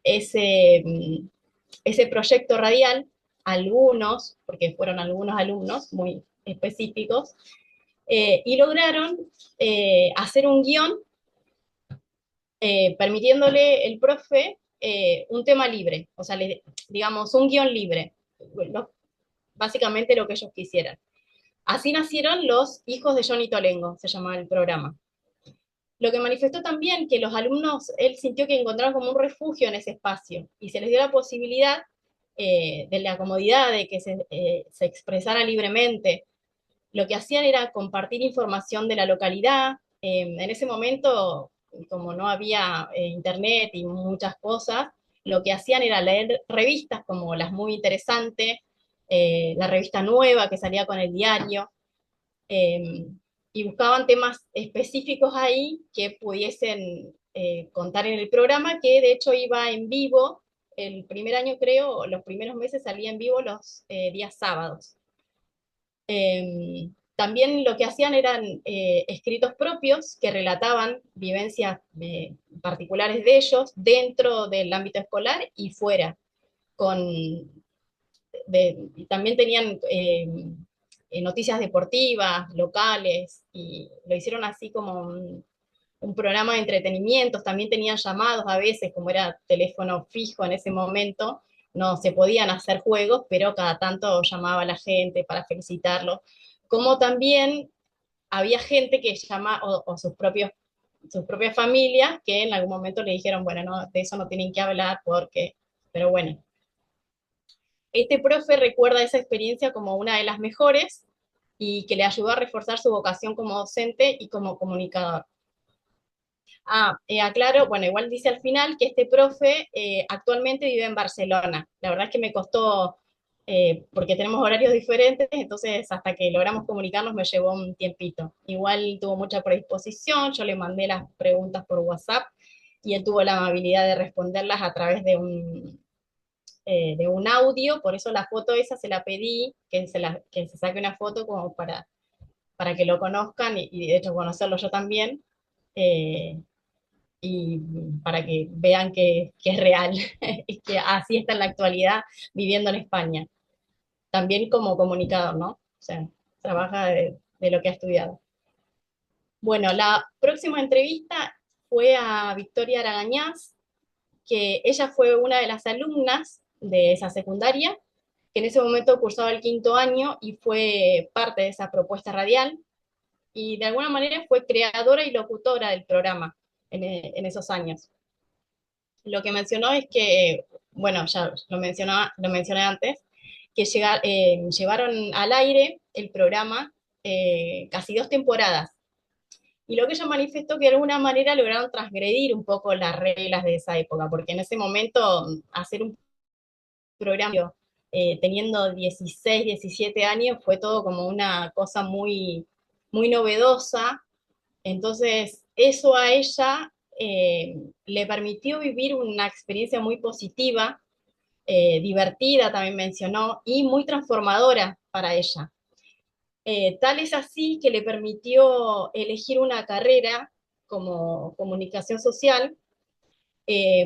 ese, ese proyecto radial, algunos, porque fueron algunos alumnos muy específicos, y lograron hacer un guión permitiéndole el profe un tema libre, o sea, digamos, un guión libre, bueno, básicamente lo que ellos quisieran. Así nacieron los Hijos de Johnny Tolengo, se llamaba el programa. Lo que manifestó también que los alumnos, él sintió que encontraron como un refugio en ese espacio, y se les dio la posibilidad de la comodidad de que se expresara libremente. Lo que hacían era compartir información de la localidad. En ese momento, como no había internet y muchas cosas, lo que hacían era leer revistas como Las Muy Interesantes, la revista Nueva que salía con el diario, y buscaban temas específicos ahí que pudiesen contar en el programa, que de hecho iba en vivo. El primer año, creo, los primeros meses salía en vivo los días sábados. También lo que hacían eran escritos propios que relataban vivencias particulares de ellos dentro del ámbito escolar y fuera. Y también tenían noticias deportivas, locales, y lo hicieron así como un programa de entretenimientos. También tenían llamados a veces, como era teléfono fijo en ese momento, no se podían hacer juegos, pero cada tanto llamaba a la gente para felicitarlo. Como también había gente que llama, o sus propias familias, que en algún momento le dijeron, bueno, no, de eso no tienen que hablar porque, pero bueno. Este profe recuerda esa experiencia como una de las mejores y que le ayudó a reforzar su vocación como docente y como comunicador. Aclaro, bueno, igual dice al final que este profe actualmente vive en Barcelona. La verdad es que me costó, porque tenemos horarios diferentes, entonces hasta que logramos comunicarnos me llevó un tiempito. Igual tuvo mucha predisposición, yo le mandé las preguntas por WhatsApp y él tuvo la amabilidad de responderlas a través de un audio, por eso la foto esa se la pedí, que se saque una foto como para que lo conozcan y de hecho conocerlo yo también. Y para que vean que es real y que así está en la actualidad viviendo en España. También como comunicador, ¿no? O sea, trabaja de lo que ha estudiado. Bueno, la próxima entrevista fue a Victoria Aragañaz, que ella fue una de las alumnas de esa secundaria, que en ese momento cursaba el quinto año y fue parte de esa propuesta radial, y de alguna manera fue creadora y locutora del programa en esos años. Lo que mencionó es que, bueno, ya lo mencioné antes, que llevaron al aire el programa casi 2 temporadas. Y lo que ella manifestó que de alguna manera lograron transgredir un poco las reglas de esa época, porque en ese momento hacer un programa teniendo 16, 17 años fue todo como una cosa muy, muy novedosa, Entonces, eso a ella le permitió vivir una experiencia muy positiva, divertida, también mencionó, y muy transformadora para ella. Tal es así que le permitió elegir una carrera como comunicación social,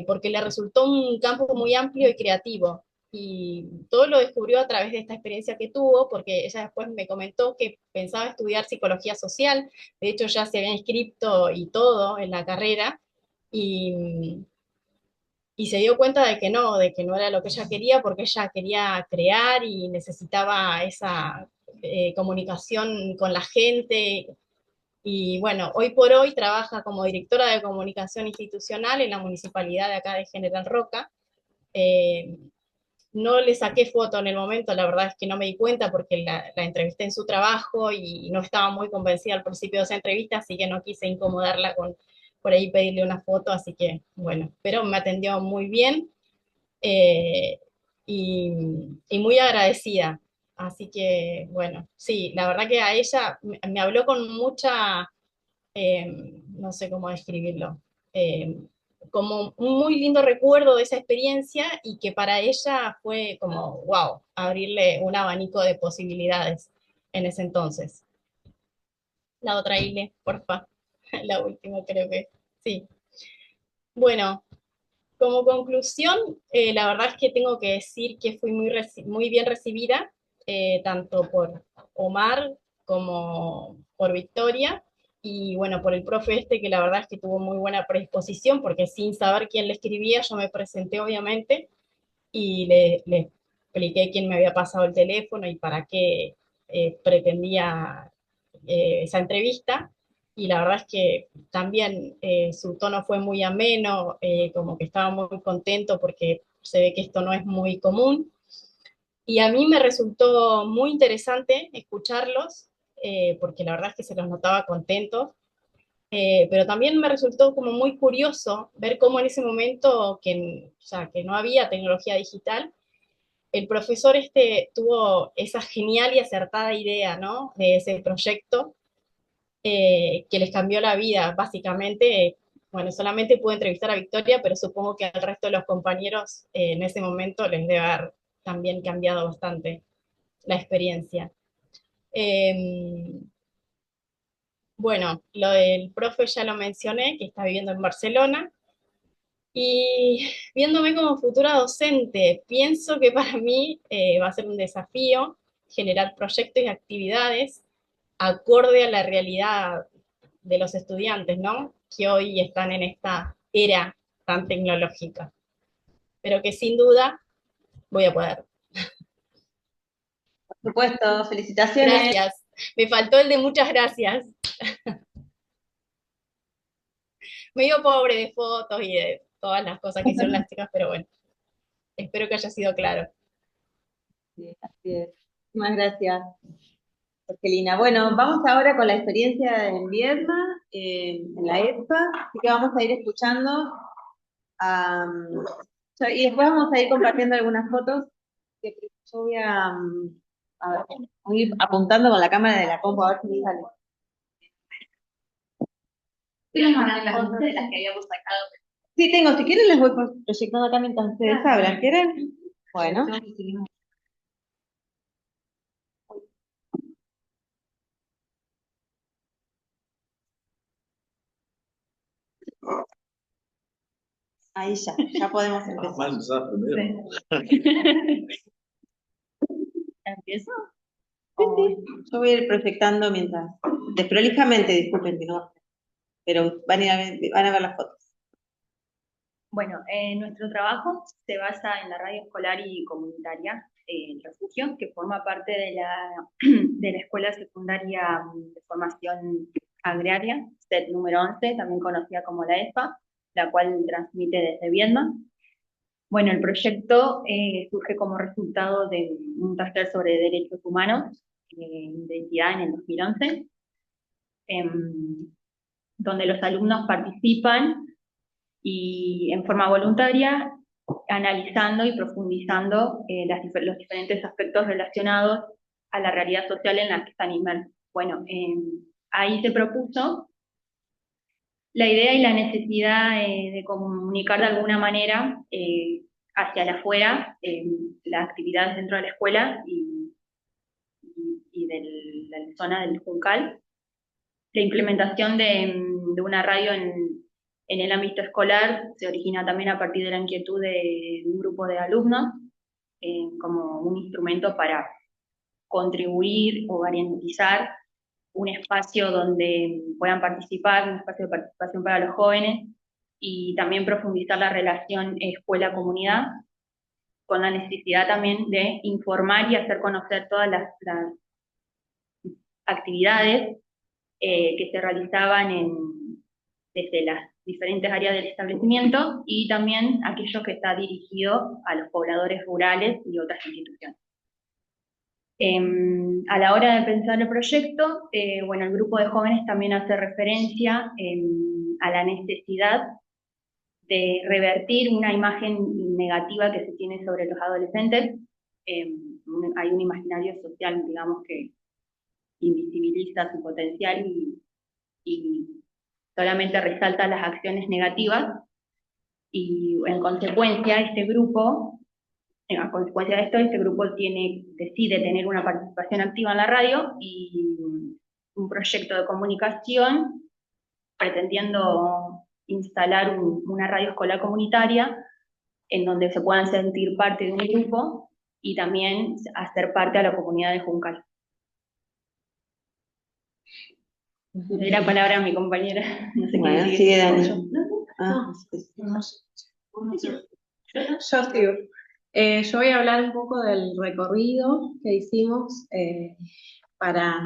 porque le resultó un campo muy amplio y creativo. Y todo lo descubrió a través de esta experiencia que tuvo, porque ella después me comentó que pensaba estudiar psicología social, de hecho ya se había inscrito y todo en la carrera, y, y se dio cuenta de que no era lo que ella quería, porque ella quería crear y necesitaba esa comunicación con la gente. Y bueno, hoy por hoy trabaja como directora de comunicación institucional en la municipalidad de acá de General Roca. Eh, no le saqué foto en el momento, la verdad es que no me di cuenta porque la entrevisté en su trabajo y no estaba muy convencida al principio de esa entrevista, así que no quise incomodarla con por ahí pedirle una foto, así que bueno, pero me atendió muy bien, eh, y, y muy agradecida. Así que bueno, sí, la verdad que a ella me habló con mucha, no sé cómo describirlo, eh, como un muy lindo recuerdo de esa experiencia y que para ella fue como, wow, abrirle un abanico de posibilidades en ese entonces. La otra Ile, porfa, la última creo que, sí. Bueno, como conclusión, la verdad es que tengo que decir que fui muy bien recibida, tanto por Omar como por Victoria, y bueno, por el profe este, que la verdad es que tuvo muy buena predisposición, porque sin saber quién le escribía, yo me presenté obviamente, y le expliqué quién me había pasado el teléfono y para qué pretendía esa entrevista, y la verdad es que también su tono fue muy ameno, como que estaba muy contento porque se ve que esto no es muy común, y a mí me resultó muy interesante escucharlos, porque la verdad es que se los notaba contentos, pero también me resultó como muy curioso ver cómo en ese momento, o sea, que no había tecnología digital, el profesor este tuvo esa genial y acertada idea, ¿no? De ese proyecto, que les cambió la vida, básicamente. Bueno, solamente pude entrevistar a Victoria, pero supongo que al resto de los compañeros en ese momento les debe haber también cambiado bastante la experiencia. Eh, bueno, lo del profe ya lo mencioné, que está viviendo en Barcelona. Y viéndome como futura docente, pienso que para mí va a ser un desafío generar proyectos y actividades acorde a la realidad de los estudiantes, ¿no? Que hoy están en esta era tan tecnológica, pero que sin duda voy a poder. Por supuesto, felicitaciones. Gracias. Me faltó el de muchas gracias. Medio pobre de fotos y de todas las cosas que hicieron las chicas, pero bueno, espero que haya sido claro. Sí, así es. Muchísimas gracias, Jorgelina. Bueno, vamos ahora con la experiencia en Viedma, en la ESPA, así que vamos a ir escuchando, y después vamos a ir compartiendo algunas fotos que yo a ver, voy a ir apuntando con la cámara de la compu a ver si me sale. Las fotos de las que habíamos sacado. Sí, tengo, si quieren les voy proyectando acá mientras ustedes hablan, ¿quieren? Bueno. Ahí ya podemos empezar. ¿Empiezo? Sí, sí. Yo voy a ir proyectando mientras, desprolijamente, disculpen que no, pero van a ver las fotos. Bueno, nuestro trabajo se basa en la radio escolar y comunitaria, El Refugio, que forma parte de la Escuela Secundaria de Formación Agraria, SET número 11, también conocida como la ESPA, la cual transmite desde Viedma. Bueno, el proyecto surge como resultado de un taller sobre derechos humanos, identidad en el 2011, donde los alumnos participan y en forma voluntaria, analizando y profundizando los diferentes aspectos relacionados a la realidad social en la que están inmersos. Bueno, ahí se propuso la idea y la necesidad de comunicar de alguna manera hacia el afuera las actividades dentro de la escuela y de la zona del Juncal. La implementación de una radio en el ámbito escolar se origina también a partir de la inquietud de un grupo de alumnos como un instrumento para contribuir o garantizar un espacio donde puedan participar, un espacio de participación para los jóvenes y también profundizar la relación escuela-comunidad con la necesidad también de informar y hacer conocer todas las actividades que se realizaban desde las diferentes áreas del establecimiento y también aquello que está dirigido a los pobladores rurales y otras instituciones. A la hora de pensar el proyecto, bueno, el grupo de jóvenes también hace referencia a la necesidad de revertir una imagen negativa que se tiene sobre los adolescentes. Hay un imaginario social, digamos, que invisibiliza su potencial y solamente resalta las acciones negativas, y en consecuencia este grupo, a consecuencia de esto, este grupo decide tener una participación activa en la radio y un proyecto de comunicación pretendiendo instalar una radio escolar comunitaria en donde se puedan sentir parte de un grupo y también hacer parte a la comunidad de Juncal. Le doy la palabra a mi compañera. No sé Bueno, quién sigue Dani. Yo sigo. Yo voy a hablar un poco del recorrido que hicimos para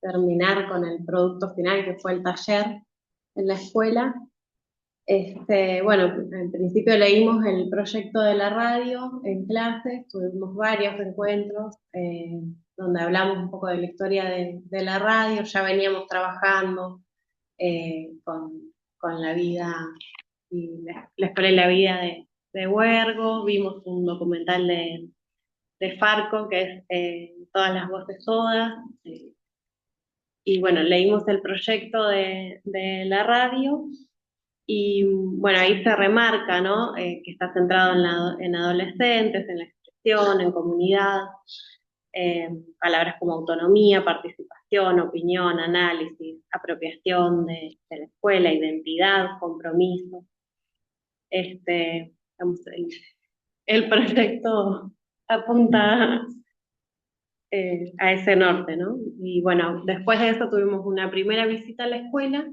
terminar con el producto final, que fue el taller en la escuela. Bueno, en principio leímos el proyecto de la radio en clases, tuvimos varios encuentros donde hablamos un poco de la historia de la radio. Ya veníamos trabajando con la vida y la escuela y la vida de Huergo. Vimos un documental de Farco, que es Todas las voces todas, y bueno, leímos el proyecto de la radio, y bueno, ahí se remarca, ¿no? Que está centrado en adolescentes, en la expresión, en comunidad, palabras como autonomía, participación, opinión, análisis, apropiación de la escuela, identidad, compromiso. Digamos, el proyecto apunta a ese norte, ¿no? Y bueno, después de eso tuvimos una primera visita a la escuela,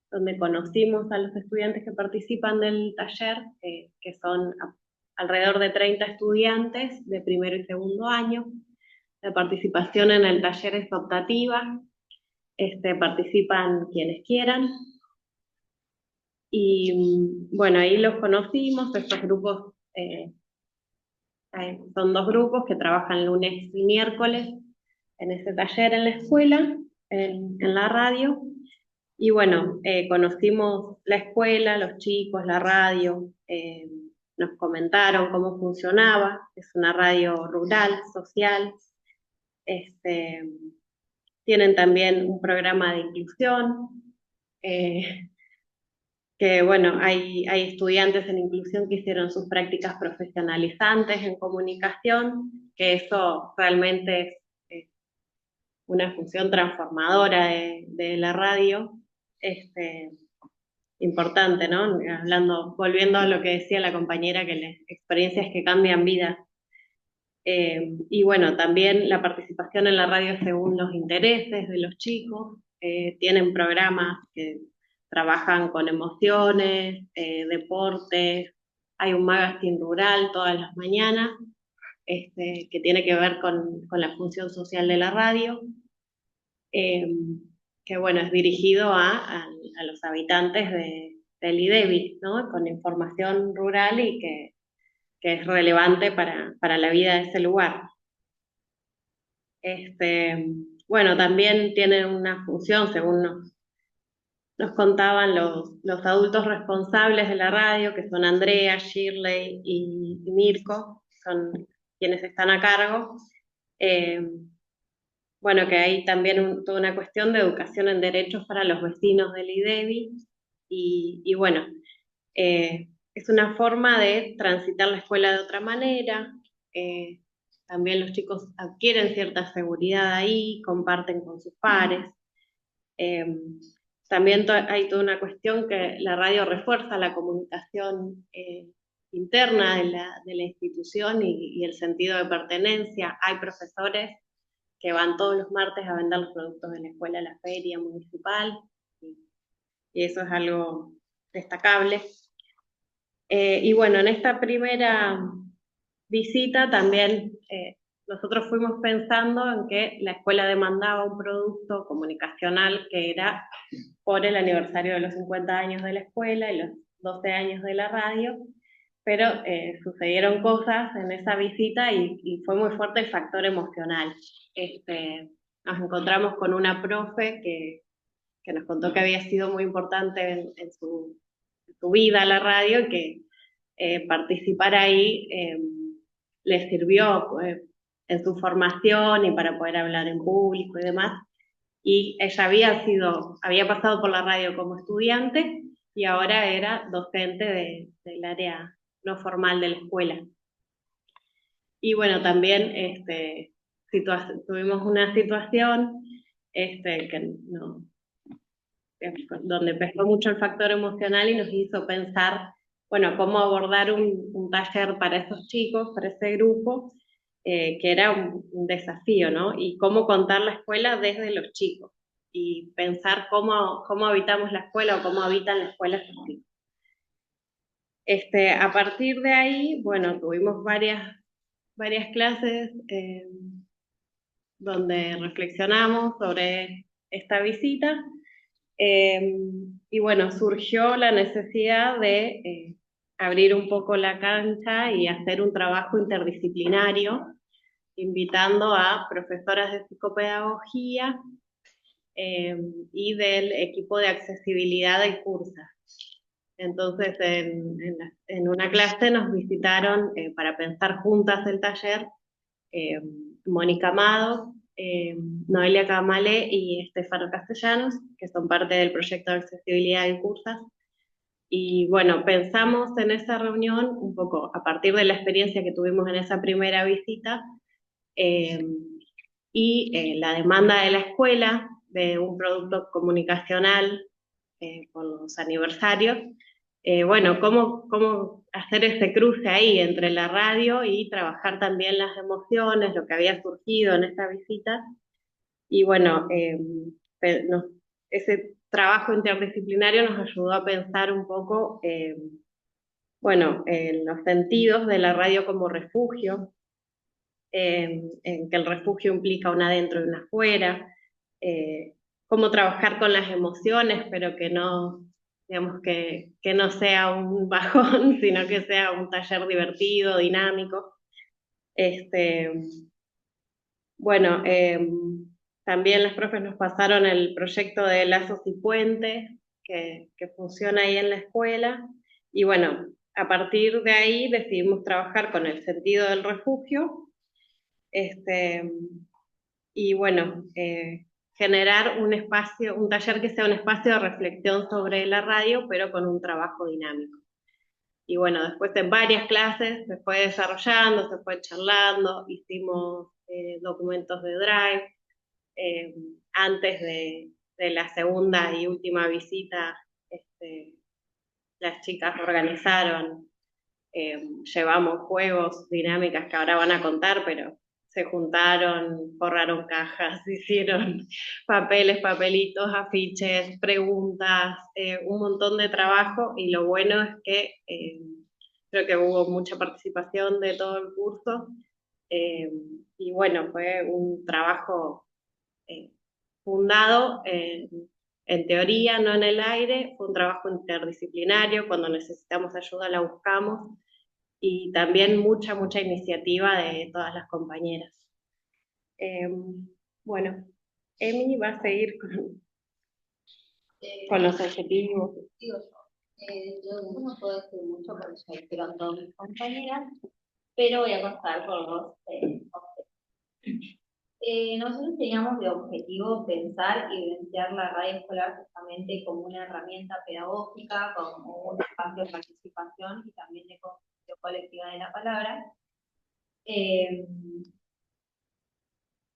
donde conocimos a los estudiantes que participan del taller, que son alrededor de 30 estudiantes de primero y segundo año. La participación en el taller es optativa, participan quienes quieran. Y bueno, ahí los conocimos. Estos grupos son 2 grupos que trabajan lunes y miércoles en ese taller en la escuela, en la radio. Y bueno, conocimos la escuela, los chicos, la radio, nos comentaron cómo funcionaba. Es una radio rural, social. Tienen también un programa de inclusión, que bueno, hay estudiantes en inclusión que hicieron sus prácticas profesionalizantes en comunicación, que eso realmente es una función transformadora de la radio, importante, ¿no? Volviendo a lo que decía la compañera, que las experiencias que cambian vidas. Y bueno, también la participación en la radio según los intereses de los chicos. Tienen programas que trabajan con emociones, deportes. Hay un magazine rural todas las mañanas, que tiene que ver con la función social de la radio, que bueno, es dirigido a los habitantes del IDEBI, ¿no? Con información rural y que es relevante para la vida de ese lugar. Bueno, también tienen una función, según nos contaban los adultos responsables de la radio, que son Andrea, Shirley y Mirko, son quienes están a cargo. Bueno, que hay también toda una cuestión de educación en derechos para los vecinos del IDEBI, y bueno, es una forma de transitar la escuela de otra manera. También los chicos adquieren cierta seguridad ahí, comparten con sus pares. También hay toda una cuestión que la radio refuerza la comunicación interna de la institución y el sentido de pertenencia. Hay profesores que van todos los martes a vender los productos de la escuela a la feria municipal, y eso es algo destacable. Y bueno, en esta primera visita también nosotros fuimos pensando en que la escuela demandaba un producto comunicacional que era por el aniversario de los 50 años de la escuela y los 12 años de la radio, pero sucedieron cosas en esa visita y fue muy fuerte el factor emocional. Nos encontramos con una profe que nos contó que había sido muy importante en su vida la radio y que participar ahí le sirvió en su formación y para poder hablar en público y demás. Y ella había pasado por la radio como estudiante y ahora era docente del área no formal de la escuela. Y bueno, también tuvimos una situación donde pesó mucho el factor emocional y nos hizo pensar, bueno, cómo abordar un taller para esos chicos, para ese grupo, que era un desafío, ¿no? Y cómo contar la escuela desde los chicos y pensar cómo habitamos la escuela o cómo habitan la escuela esos chicos. A partir de ahí, bueno, tuvimos varias clases donde reflexionamos sobre esta visita. Y bueno, surgió la necesidad de abrir un poco la cancha y hacer un trabajo interdisciplinario, invitando a profesoras de psicopedagogía y del equipo de accesibilidad del Cursa. Entonces, en una clase nos visitaron para pensar juntas el taller Mónica Amado, Noelia Camale y Estefano Castellanos, que son parte del proyecto de accesibilidad en Cursas. Y bueno, pensamos en esa reunión un poco a partir de la experiencia que tuvimos en esa primera visita y la demanda de la escuela de un producto comunicacional por los aniversarios. Bueno, cómo hacer ese cruce ahí entre la radio y trabajar también las emociones, lo que había surgido en esta visita. Y bueno, ese trabajo interdisciplinario nos ayudó a pensar un poco, bueno, en los sentidos de la radio como refugio, en que el refugio implica un adentro y un afuera, cómo trabajar con las emociones, pero que no, digamos, que no sea un bajón, sino que sea un taller divertido, dinámico. Bueno, también las profes nos pasaron el proyecto de Lazos y Puentes, que funciona ahí en la escuela, y bueno, a partir de ahí decidimos trabajar con el sentido del refugio, y bueno, generar un espacio, un taller que sea un espacio de reflexión sobre la radio, pero con un trabajo dinámico. Y bueno, después de varias clases se fue desarrollando, se fue charlando, hicimos documentos de Drive. Antes de la segunda y última visita, las chicas organizaron, llevamos juegos, dinámicas que ahora van a contar, pero se juntaron, forraron cajas, hicieron papeles, papelitos, afiches, preguntas, un montón de trabajo, y lo bueno es que creo que hubo mucha participación de todo el curso, y bueno, fue un trabajo fundado en teoría, no en el aire, fue un trabajo interdisciplinario, cuando necesitamos ayuda la buscamos, y también mucha iniciativa de todas las compañeras. Bueno, Emi va a seguir con los objetivos. Digo yo no puedo decir mucho porque ya dijeron todas mis compañeras, pero voy a pasar por los objetivos. Nosotros teníamos de objetivo pensar y vivenciar la radio escolar justamente como una herramienta pedagógica, como un espacio de participación y también de construcción colectiva de la palabra. Eh,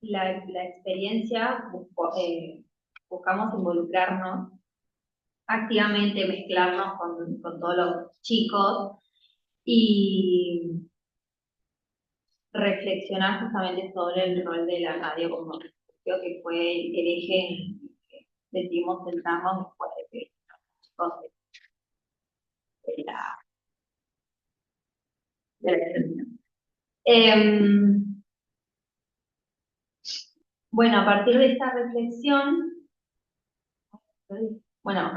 la experiencia buscamos involucrarnos activamente, mezclarnos con todos los chicos y reflexionar justamente sobre el rol de la radio como creo que fue el eje en el que decidimos sentarnos después de que los chicos de la extensión. Bueno, a partir de esta reflexión,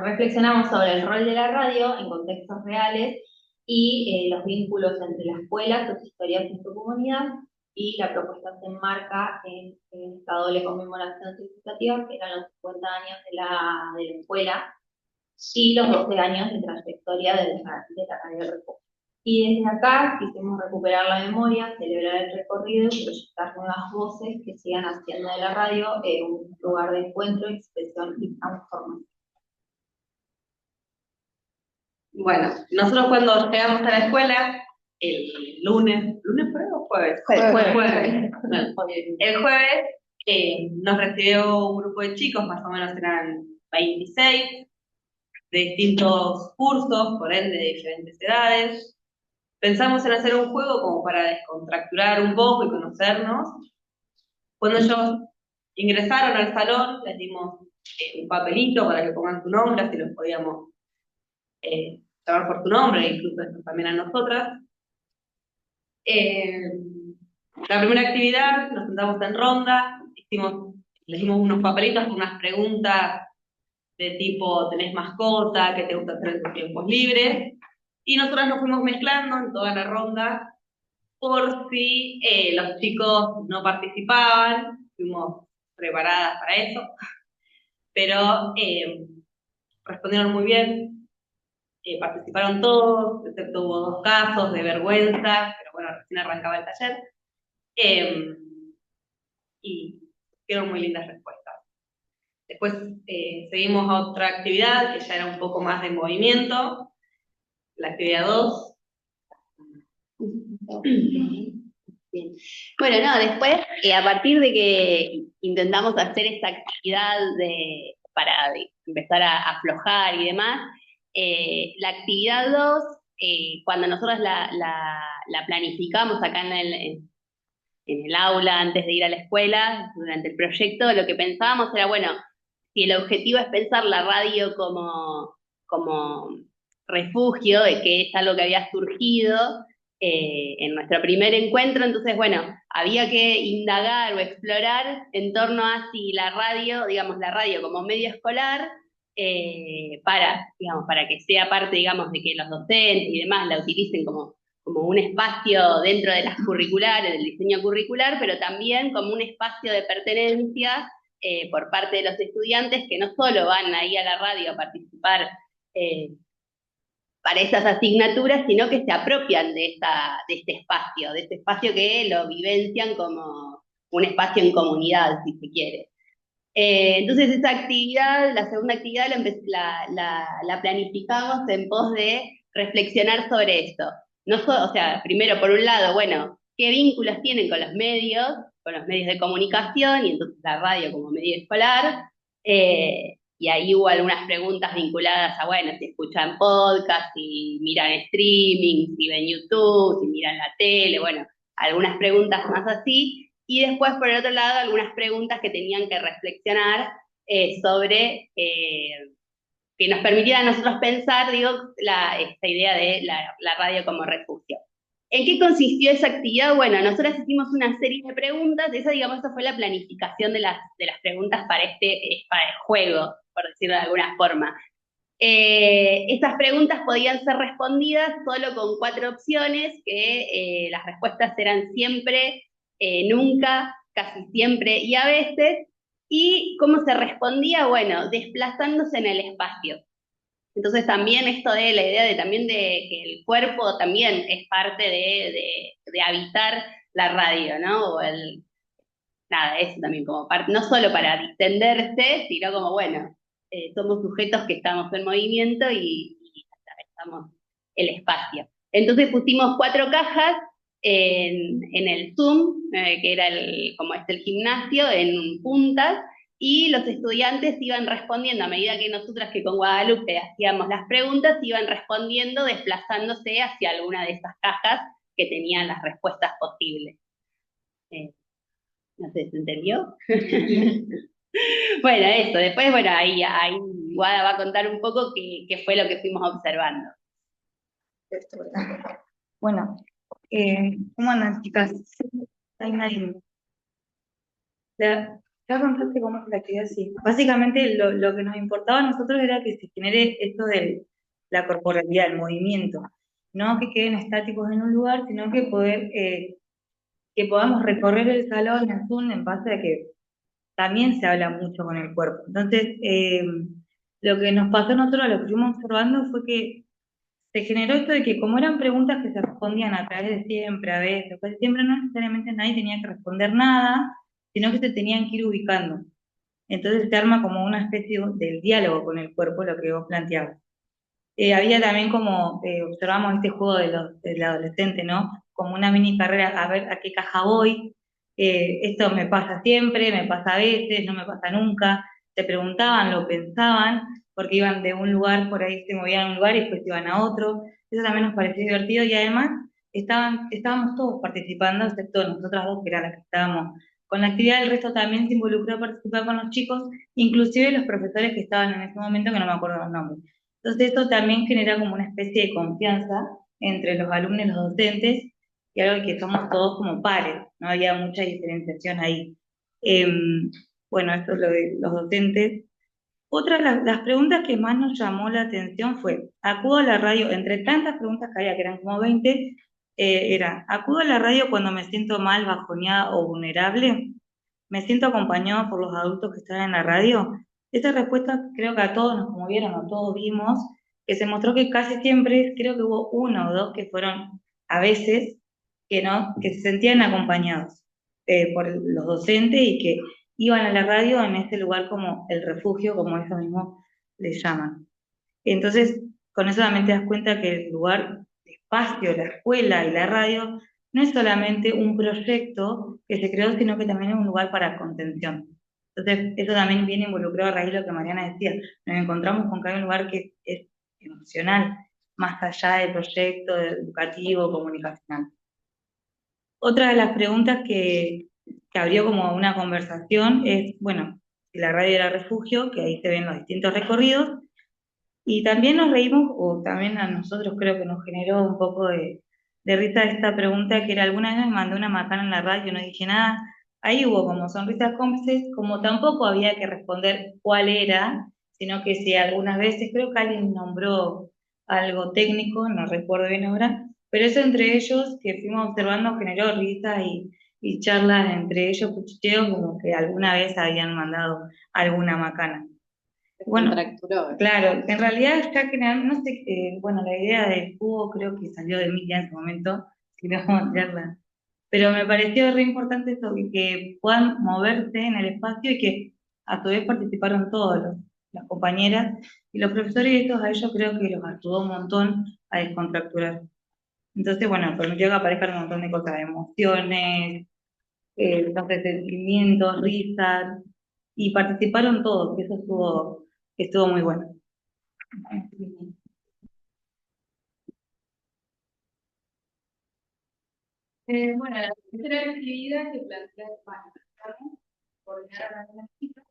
reflexionamos sobre el rol de la radio en contextos reales y los vínculos entre la escuela, sus historias y su comunidad, y la propuesta se enmarca en esta doble conmemoración significativa, que eran los 50 años de la escuela y los 12 años de trayectoria de la Radio del Refugio. Y desde acá quisimos recuperar la memoria, celebrar el recorrido y proyectar nuevas voces que sigan haciendo de la radio un lugar de encuentro, expresión y transformación. Bueno, nosotros cuando llegamos a la escuela, el ¿lunes fue o jueves? Jueves. El jueves nos recibió un grupo de chicos, más o menos eran 26, de distintos cursos, por ende de diferentes edades. Pensamos en hacer un juego como para descontracturar un poco y conocernos. Cuando ellos ingresaron al salón, les dimos un papelito para que pongan su nombre, así los podíamos llamar por tu nombre, incluso eso también a nosotras. La primera actividad, nos sentamos en ronda, les dimos unos papelitos con unas preguntas de tipo, ¿tenés mascota? ¿Qué te gusta hacer en tus tiempos libres? Y nosotras nos fuimos mezclando en toda la ronda, por si los chicos no participaban, fuimos preparadas para eso, pero respondieron muy bien. Participaron todos, excepto hubo 2 casos de vergüenza, pero bueno, recién arrancaba el taller. Y fueron muy lindas respuestas. Después seguimos a otra actividad que ya era un poco más de movimiento, la actividad 2. Bien. Bueno, no, después, a partir de que intentamos hacer esta actividad para empezar a aflojar y demás, la actividad 2, cuando nosotros la planificamos acá en el aula antes de ir a la escuela, durante el proyecto, lo que pensábamos era, bueno, si el objetivo es pensar la radio como refugio, que es algo que había surgido en nuestro primer encuentro, entonces, bueno, había que indagar o explorar en torno a si la radio, digamos, la radio como medio escolar, para que sea parte, digamos, de que los docentes y demás la utilicen como un espacio dentro de las curriculares, del diseño curricular, pero también como un espacio de pertenencia por parte de los estudiantes que no solo van ahí a la radio a participar para esas asignaturas, sino que se apropian de este espacio que lo vivencian como un espacio en comunidad, si se quiere. Entonces esa actividad, la segunda actividad, la planificamos en pos de reflexionar sobre esto. O sea, primero, por un lado, bueno, ¿qué vínculos tienen con los medios de comunicación, y entonces la radio como medio escolar? Y ahí hubo algunas preguntas vinculadas a, bueno, si escuchan podcast, si miran streaming, si ven YouTube, si miran la tele, bueno, algunas preguntas más así. Y después, por el otro lado, algunas preguntas que tenían que reflexionar sobre, que nos permitieran a nosotros pensar, esta idea de la radio como refugio. ¿En qué consistió esa actividad? Bueno, nosotros hicimos una serie de preguntas, esa fue la planificación de las preguntas para este juego, por decirlo de alguna forma. Estas preguntas podían ser respondidas solo con 4 opciones, que las respuestas eran siempre, nunca, casi siempre y a veces. ¿Y cómo se respondía? Bueno, desplazándose en el espacio. Entonces también esto de la idea también de que el cuerpo también es parte de habitar la radio, ¿no? nada, eso también como parte, no solo para distenderse, sino como, bueno, somos sujetos que estamos en movimiento y atravesamos el espacio. Entonces pusimos 4 cajas en el Zoom, que era como el gimnasio, en puntas, y los estudiantes iban respondiendo a medida que nosotras que con Guadalupe hacíamos las preguntas, iban respondiendo desplazándose hacia alguna de esas cajas que tenían las respuestas posibles. No sé, ¿se entendió? Bueno, eso, después, bueno, ahí Guada va a contar un poco qué fue lo que fuimos observando. Bueno, ¿cómo andan, chicas? Ay, Nadine. Ya contaste cómo es la actividad, sí. Básicamente lo que nos importaba a nosotros era que se genere esto de la corporalidad, el movimiento. No que queden estáticos en un lugar, sino que que podamos recorrer el salón en Zoom en base a que también se habla mucho con el cuerpo. Entonces, lo que nos pasó a nosotros, lo que fuimos observando fue que se generó esto de que como eran preguntas que se respondían a través de siempre, a veces, pues siempre no necesariamente nadie tenía que responder nada, sino que se tenían que ir ubicando. Entonces se arma como una especie del diálogo con el cuerpo, lo que vos planteabas. Había también como, observamos este juego del adolescente, ¿no? Como una mini carrera, a ver a qué caja voy, esto me pasa siempre, me pasa a veces, no me pasa nunca, se preguntaban, lo pensaban, porque iban de un lugar, por ahí se movían a un lugar y después iban a otro, eso también nos pareció divertido y además estábamos todos participando, excepto nosotras dos, que eran las que estábamos con la actividad, el resto también se involucró a participar con los chicos, inclusive los profesores que estaban en ese momento, que no me acuerdo los nombres. Entonces esto también genera como una especie de confianza entre los alumnos y los docentes, y algo que somos todos como pares, no había mucha diferenciación ahí. Bueno, esto es lo de los docentes. Otra de las preguntas que más nos llamó la atención fue, acudo a la radio, entre tantas preguntas que había, que eran como 20, era, ¿acudo a la radio cuando me siento mal, bajoneada o vulnerable? ¿Me siento acompañado por los adultos que están en la radio? Esta respuesta creo que a todos nos conmovieron, a todos vimos, que se mostró que casi siempre, creo que hubo 1 o 2 que fueron a veces, que se sentían acompañados por los docentes y que iban a la radio en este lugar como el refugio, como ellos mismos le llaman. Entonces, con eso también te das cuenta que el lugar, el espacio, la escuela y la radio no es solamente un proyecto que se creó, sino que también es un lugar para contención. Entonces, eso también viene involucrado a raíz de lo que Mariana decía. Nos encontramos con que hay un lugar que es emocional, más allá del proyecto educativo, comunicacional. Otra de las preguntas que abrió como una conversación es, bueno, si la radio era refugio, que ahí se ven los distintos recorridos, y también nos reímos, o también a nosotros creo que nos generó un poco de risa esta pregunta, que era, alguna vez me mandé una macana en la radio, no dije nada, ahí hubo como sonrisas cómplices, como tampoco había que responder cuál era, sino que si algunas veces, creo que alguien nombró algo técnico, no recuerdo bien ahora, pero eso entre ellos que fuimos observando generó risas y charlas entre ellos, cuchicheos, como que alguna vez habían mandado alguna macana. Bueno, claro, en realidad ya generalmente, no sé, bueno, la idea del cubo creo que salió de mí ya en ese momento, si no vamos a tirarla. Pero me pareció re importante eso, que puedan moverse en el espacio y que a su vez participaron todos las compañeras y los profesores, y estos a ellos creo que los ayudó un montón a descontracturar. Entonces, bueno, permitió que aparezcan un montón de cosas, emociones, entonces sentimientos, risas, y participaron todos, que eso estuvo muy bueno. Bueno, la tercera actividad que plantea coordinar a las chicas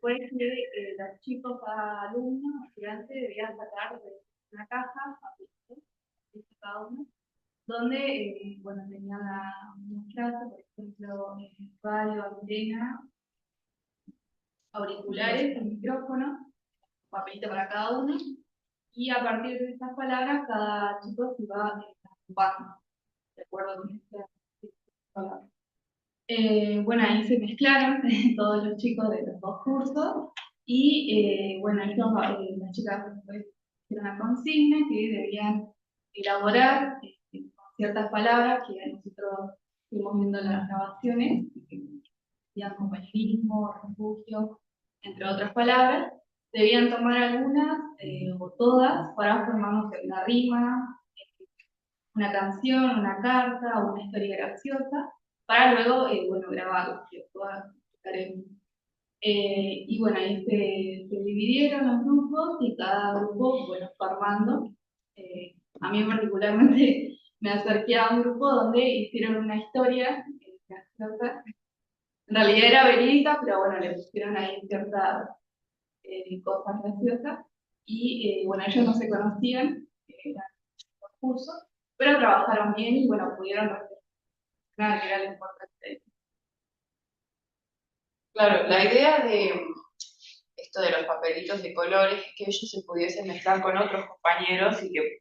fue que los chicos, alumnos, estudiantes, debían sacar de una caja, cada uno, donde, bueno, tenía un clase, por ejemplo, radio, antena, auriculares, un micrófono, papelito para cada uno, y a partir de estas palabras cada chico se iba agrupando, de acuerdo con estas palabras. Bueno, ahí se mezclaron todos los chicos de los 2 cursos, y bueno, las chicas hicieron una consigna que debían elaborar con ciertas palabras que nosotros fuimos viendo en las grabaciones, que decían compañerismo, refugio, entre otras palabras, debían tomar algunas o todas para formarnos una rima, una canción, una carta o una historia graciosa, para luego, bueno, grabarlo, que pueda explicar y bueno, ahí se dividieron los grupos y cada grupo, bueno, formando. A mí particularmente me acerqué a un grupo donde hicieron una historia graciosa. En realidad era verídica, pero bueno, le pusieron ahí ciertas cosas graciosas. Y bueno, ellos no se conocían, eran los cursos, pero trabajaron bien y bueno, pudieron reflexionar, que era lo importante. Claro, la idea de esto de los papelitos de colores es que ellos se pudiesen mezclar con otros compañeros y que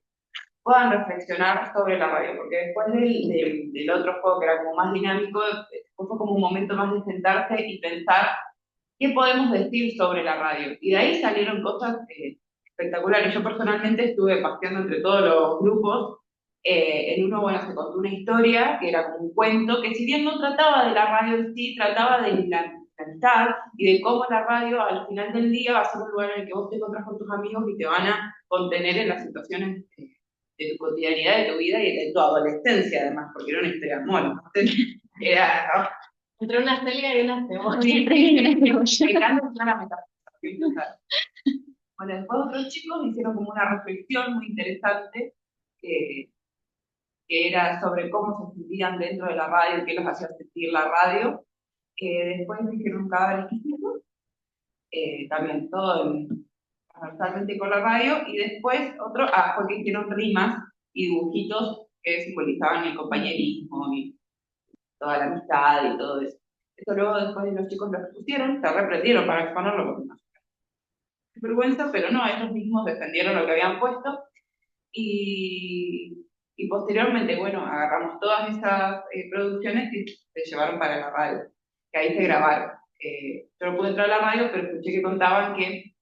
puedan reflexionar sobre la radio, porque después del otro juego que era como más dinámico, después fue como un momento más de sentarse y pensar qué podemos decir sobre la radio. Y de ahí salieron cosas espectaculares. Yo personalmente estuve paseando entre todos los grupos. En uno, bueno, se contó una historia que era como un cuento, que si bien no trataba de la radio en sí, trataba de la amistad y de cómo la radio al final del día va a ser un lugar en el que vos te encontrás con tus amigos y te van a contener en las situaciones de tu cotidianidad, de tu vida y de tu adolescencia, además, porque era una historia de amor. Entonces, era... Entre una celga y una cebolla. Bueno, después otros chicos hicieron como una reflexión muy interesante que era sobre cómo se sentían dentro de la radio, qué los hacía sentir la radio. Después hicieron un cadáver exquisito, también todo transversalmente con la radio, y después otro, fue que hicieron rimas y dibujitos que simbolizaban el compañerismo y toda la amistad y todo eso. Eso luego después los chicos lo expusieron, se reprendieron para exponerlo porque no es vergüenza, pero no, ellos mismos defendieron lo que habían puesto y posteriormente, bueno, agarramos todas esas producciones y se llevaron para la radio, que ahí se grabaron. Yo no pude entrar a la radio, pero escuché que contaban que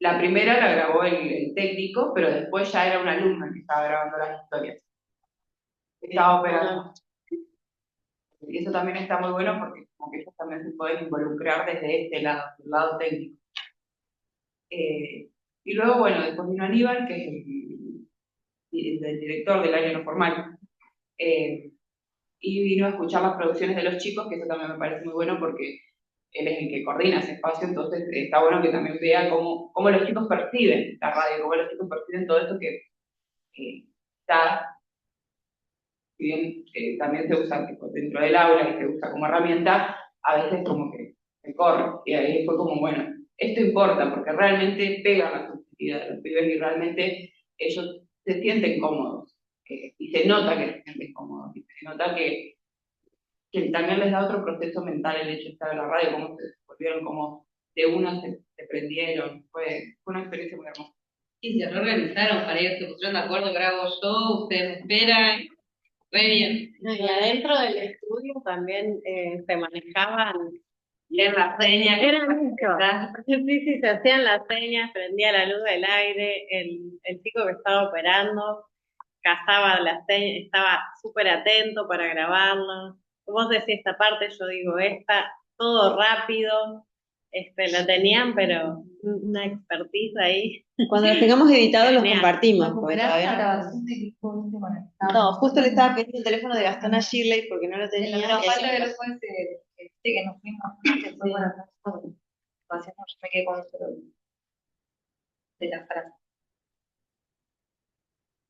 la primera la grabó el técnico, pero después ya era una alumna que estaba grabando las historias. Estaba operando. Y eso también está muy bueno porque como que ellos también se pueden involucrar desde este lado, del lado técnico. Y luego, bueno, después vino Aníbal, que es el director del año no formal, y vino a escuchar las producciones de los chicos, que eso también me parece muy bueno porque él es el que coordina ese espacio, entonces está bueno que también vea cómo los chicos perciben la radio, cómo los chicos perciben todo esto que está, si bien también se usa tipo, dentro del aula y se usa como herramienta, a veces como que se corre, y ahí fue como, bueno, esto importa porque realmente pega la subjetividad de los pibes y realmente ellos se sienten cómodos, y se nota que se sienten cómodos, y se nota que también les da otro proceso mental el hecho de estar en la radio, cómo se volvieron, cómo de una se prendieron, fue una experiencia muy hermosa. Y se reorganizaron para ir, se pusieron de acuerdo, grabo yo, ustedes me esperan, re bien. No, y adentro del estudio también se manejaban bien las señas. Era mucho. Sí, se hacían las señas, prendía la luz del aire, el chico que estaba operando cazaba las señas, estaba súper atento para grabarlo. Vos decís esta parte, yo digo esta, todo rápido, lo tenían, pero una expertise ahí. Cuando los tengamos editados los Genial. compartimos. Porque todavía no, justo le estaba pidiendo el teléfono de Gastón a Shirley porque no lo tenía. Pero falta que lo pueden que nos fuimos después para atrás. Me quedé con eso de la frase.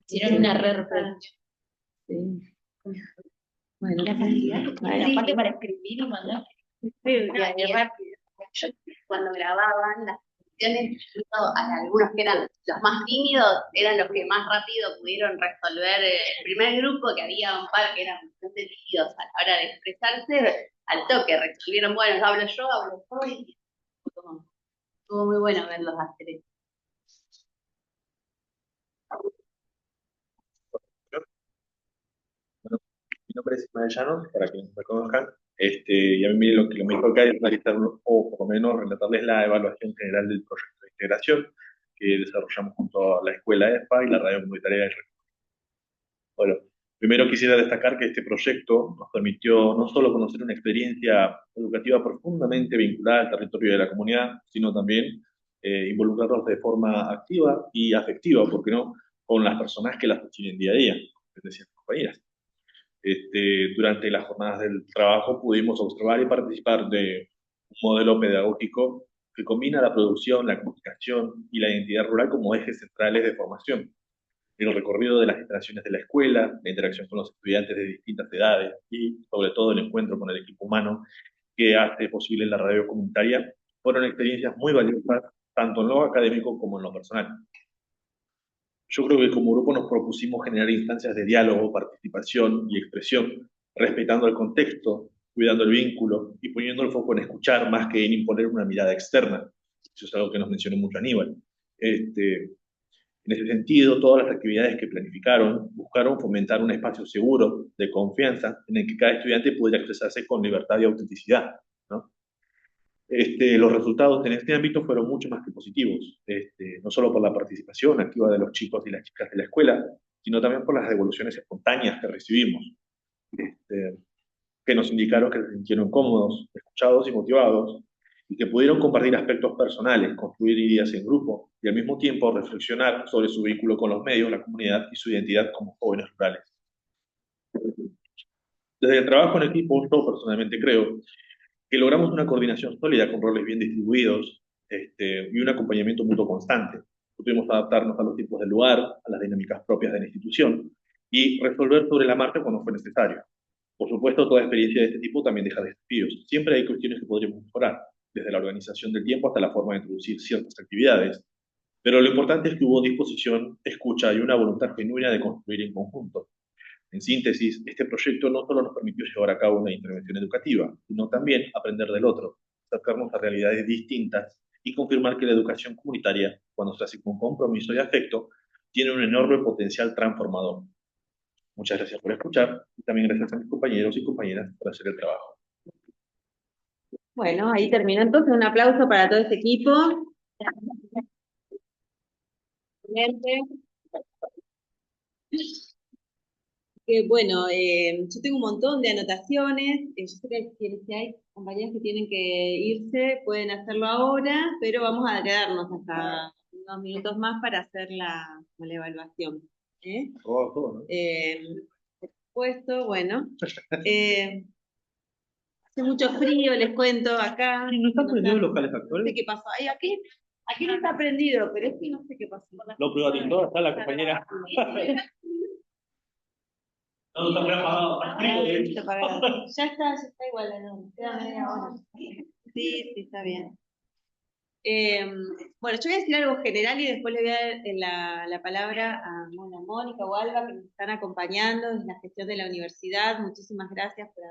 Hicieron una re-reproducción. Sí. Bueno, La facilidad que tiene aparte para escribir y mandar. Y rápido. Cuando grababan las cuestiones, algunos que eran los más tímidos, eran los que más rápido pudieron resolver. El primer grupo, que había un par que eran bastante tímidos a la hora de expresarse, al toque resolvieron, bueno, hablo yo, y estuvo muy bueno verlos hacer eso. Mi nombre es Ismael Llanos, para quienes me conozcan, y a mí lo que me toca es realizar, o por lo menos relatarles la evaluación general del proyecto de integración que desarrollamos junto a la Escuela EFA y la Radio Comunitaria del Refugio. Bueno, Primero quisiera destacar que este proyecto nos permitió no solo conocer una experiencia educativa profundamente vinculada al territorio de la comunidad, sino también involucrarnos de forma activa y afectiva, ¿por qué no?, con las personas que las sostienen día a día, como decían compañeras. Durante las jornadas del trabajo pudimos observar y participar de un modelo pedagógico que combina la producción, la comunicación y la identidad rural como ejes centrales de formación. El recorrido de las instalaciones de la escuela, la interacción con los estudiantes de distintas edades y, sobre todo, el encuentro con el equipo humano que hace posible la radio comunitaria, fueron experiencias muy valiosas, tanto en lo académico como en lo personal. Yo creo que como grupo nos propusimos generar instancias de diálogo, participación y expresión, respetando el contexto, cuidando el vínculo y poniendo el foco en escuchar más que en imponer una mirada externa. Eso es algo que nos mencionó mucho Aníbal. En ese sentido, todas las actividades que planificaron buscaron fomentar un espacio seguro, de confianza, en el que cada estudiante pudiera expresarse con libertad y autenticidad, ¿no? Los resultados en este ámbito fueron mucho más que positivos, no solo por la participación activa de los chicos y las chicas de la escuela, sino también por las devoluciones espontáneas que recibimos, que nos indicaron que se sintieron cómodos, escuchados y motivados, y que pudieron compartir aspectos personales, construir ideas en grupo y al mismo tiempo reflexionar sobre su vínculo con los medios, la comunidad y su identidad como jóvenes rurales. Desde el trabajo en equipo, yo personalmente creo que logramos una coordinación sólida con roles bien distribuidos y un acompañamiento mutuo constante. Pudimos adaptarnos a los tiempos del lugar, a las dinámicas propias de la institución y resolver sobre la marcha cuando fue necesario. Por supuesto, toda experiencia de este tipo también deja desafíos. Siempre hay cuestiones que podríamos mejorar, desde la organización del tiempo hasta la forma de introducir ciertas actividades. Pero lo importante es que hubo disposición, escucha y una voluntad genuina de construir en conjunto. En síntesis, este proyecto no solo nos permitió llevar a cabo una intervención educativa, sino también aprender del otro, acercarnos a realidades distintas y confirmar que la educación comunitaria, cuando se hace con compromiso y afecto, tiene un enorme potencial transformador. Muchas gracias por escuchar y también gracias a mis compañeros y compañeras por hacer el trabajo. Bueno, ahí terminó entonces. Un aplauso para todo este equipo. Bueno, yo tengo un montón de anotaciones. Yo sé que si hay compañeros que tienen que irse, pueden hacerlo ahora, pero vamos a quedarnos hasta unos minutos más para hacer la evaluación. Por supuesto, bueno. Hace mucho frío, les cuento acá. ¿No está prendido los calefactores? No sé qué pasó. Ay, aquí no está prendido, pero es que no sé qué pasó. Lo privatizó, está la compañera. No, está preparado. Ya está igual, no, queda media hora. Sí, está bien. Bueno, yo voy a decir algo general y después le voy a dar la palabra a Mónica o Alba, que nos están acompañando en la gestión de la universidad. Muchísimas gracias por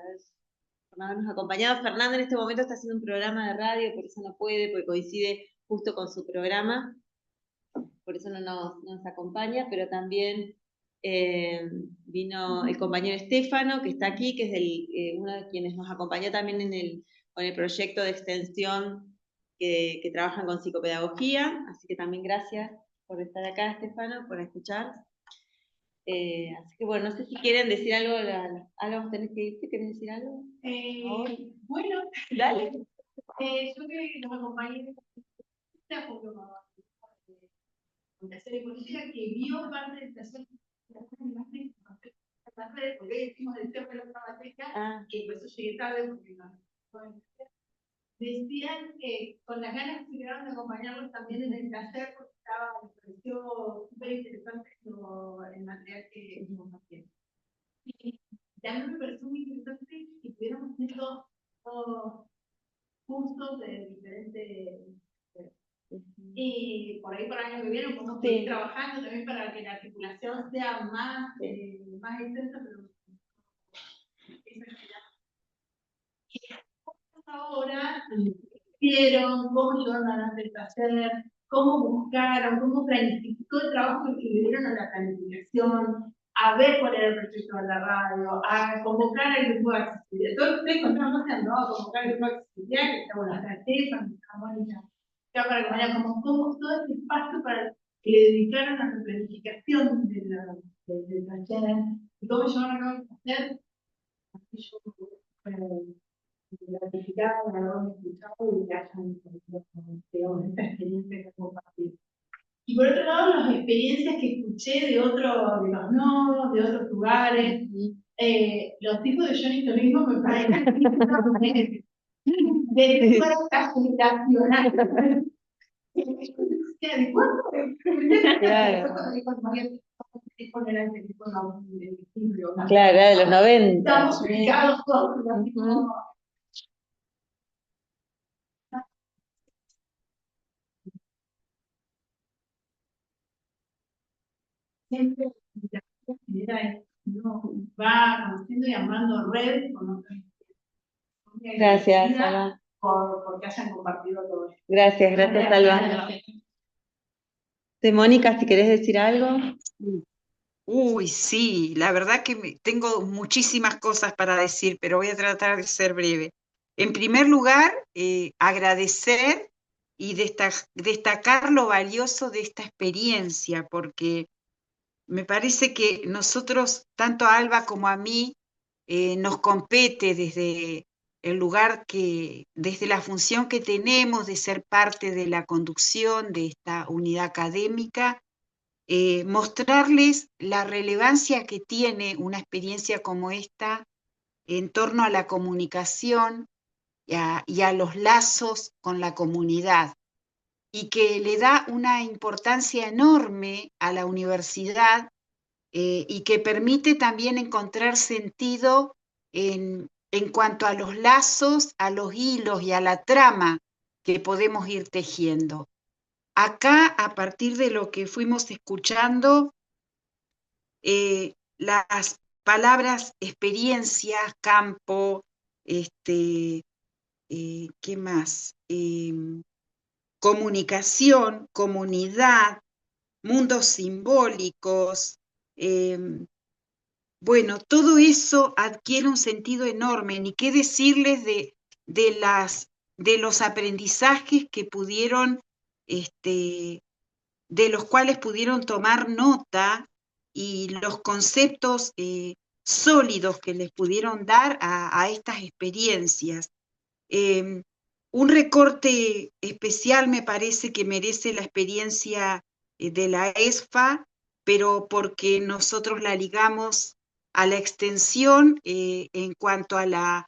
habernos acompañado. Fernando en este momento está haciendo un programa de radio, por eso no puede, porque coincide justo con su programa, por eso no nos acompaña, pero también vino el compañero Estefano, que está aquí, que es uno de quienes nos acompañó también con el proyecto de extensión que trabajan con psicopedagogía, así que también gracias por estar acá, Estefano, por escuchar. Así que bueno, no sé si quieren decir algo, Alba, ¿tenés que irte? ¿Querés decir algo? Bueno, dale. Yo creo que nos acompañe porque una serie política que vio parte de las redes, porque decimos del tema de la trabateca, que por eso llegué tarde, porque decían que con las ganas que se quedaron de acompañarnos también en el taller, porque me pareció súper interesante el material que estuvimos haciendo. Y también me pareció muy interesante que pudiéramos tener todos cursos de diferentes. Y por ahí para el año que viene podemos seguir trabajando también para que la articulación sea más intensa, pero ahora vieron cómo llevaron adelante el taller, cómo buscaron, cómo planificó el trabajo que le dieron a la planificación, a ver cuál era el proyecto de la radio, a convocar al grupo de accesibilidad. Todos ustedes contaron, se han dado a convocar al grupo de accesibilidad, que está bueno, está Estefan, está Mónica, está para acompañar como todo este espacio para que le dedicaran a la planificación del taller, y cómo llevaron a cabo el taller, así yo gratificada de haberme escuchado y que hayan tenido esta experiencia que compartido. Y por otro lado, las experiencias que escuché de los nodos, de otros lugares, los hijos de Johnny Turismo me parecen de fuerza generacional. Claro, de los 90. Estamos ubicados todos en el mismo. Siempre la genera es, uno va conociendo y armando red con otras. Gracias, Alba. Porque hayan compartido todo esto. Gracias, Alba. Mónica, si querés decir algo. Uy, sí, la verdad que tengo muchísimas cosas para decir, pero voy a tratar de ser breve. En primer lugar, agradecer y destacar lo valioso de esta experiencia, porque me parece que nosotros, tanto a Alba como a mí, nos compete desde el lugar desde la función que tenemos de ser parte de la conducción de esta unidad académica, mostrarles la relevancia que tiene una experiencia como esta en torno a la comunicación y a los lazos con la comunidad, y que le da una importancia enorme a la universidad y que permite también encontrar sentido en cuanto a los lazos, a los hilos y a la trama que podemos ir tejiendo. Acá, a partir de lo que fuimos escuchando, las palabras experiencia, campo, ¿qué más? Comunicación, comunidad, mundos simbólicos, bueno, todo eso adquiere un sentido enorme, ni qué decirles de los aprendizajes que pudieron, de los cuales pudieron tomar nota, y los conceptos sólidos que les pudieron dar a estas experiencias. Un recorte especial me parece que merece la experiencia de la ESFA, pero porque nosotros la ligamos a la extensión en cuanto a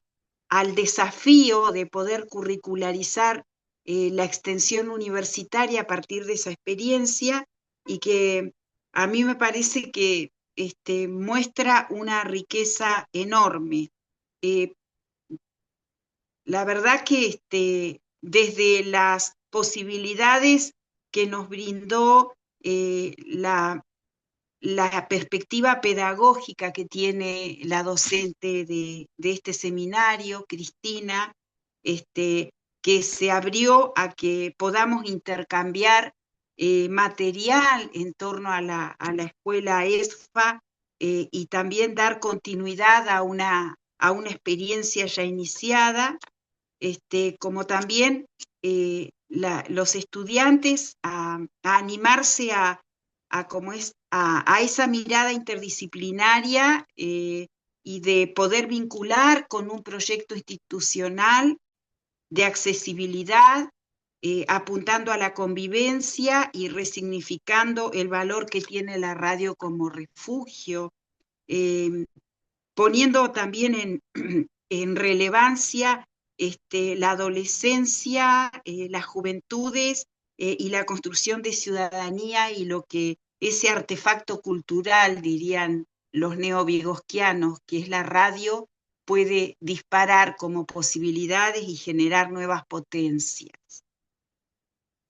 al desafío de poder curricularizar la extensión universitaria a partir de esa experiencia, y que a mí me parece que muestra una riqueza enorme. La verdad que desde las posibilidades que nos brindó la perspectiva pedagógica que tiene la docente de este seminario, Cristina, que se abrió a que podamos intercambiar material en torno a la escuela ESFA, y también dar continuidad a una experiencia ya iniciada, como también los estudiantes a animarse a esa mirada interdisciplinaria y de poder vincular con un proyecto institucional de accesibilidad, apuntando a la convivencia y resignificando el valor que tiene la radio como refugio, poniendo también en relevancia la adolescencia, las juventudes y la construcción de ciudadanía, y lo que ese artefacto cultural, dirían los neovigosquianos, que es la radio, puede disparar como posibilidades y generar nuevas potencias.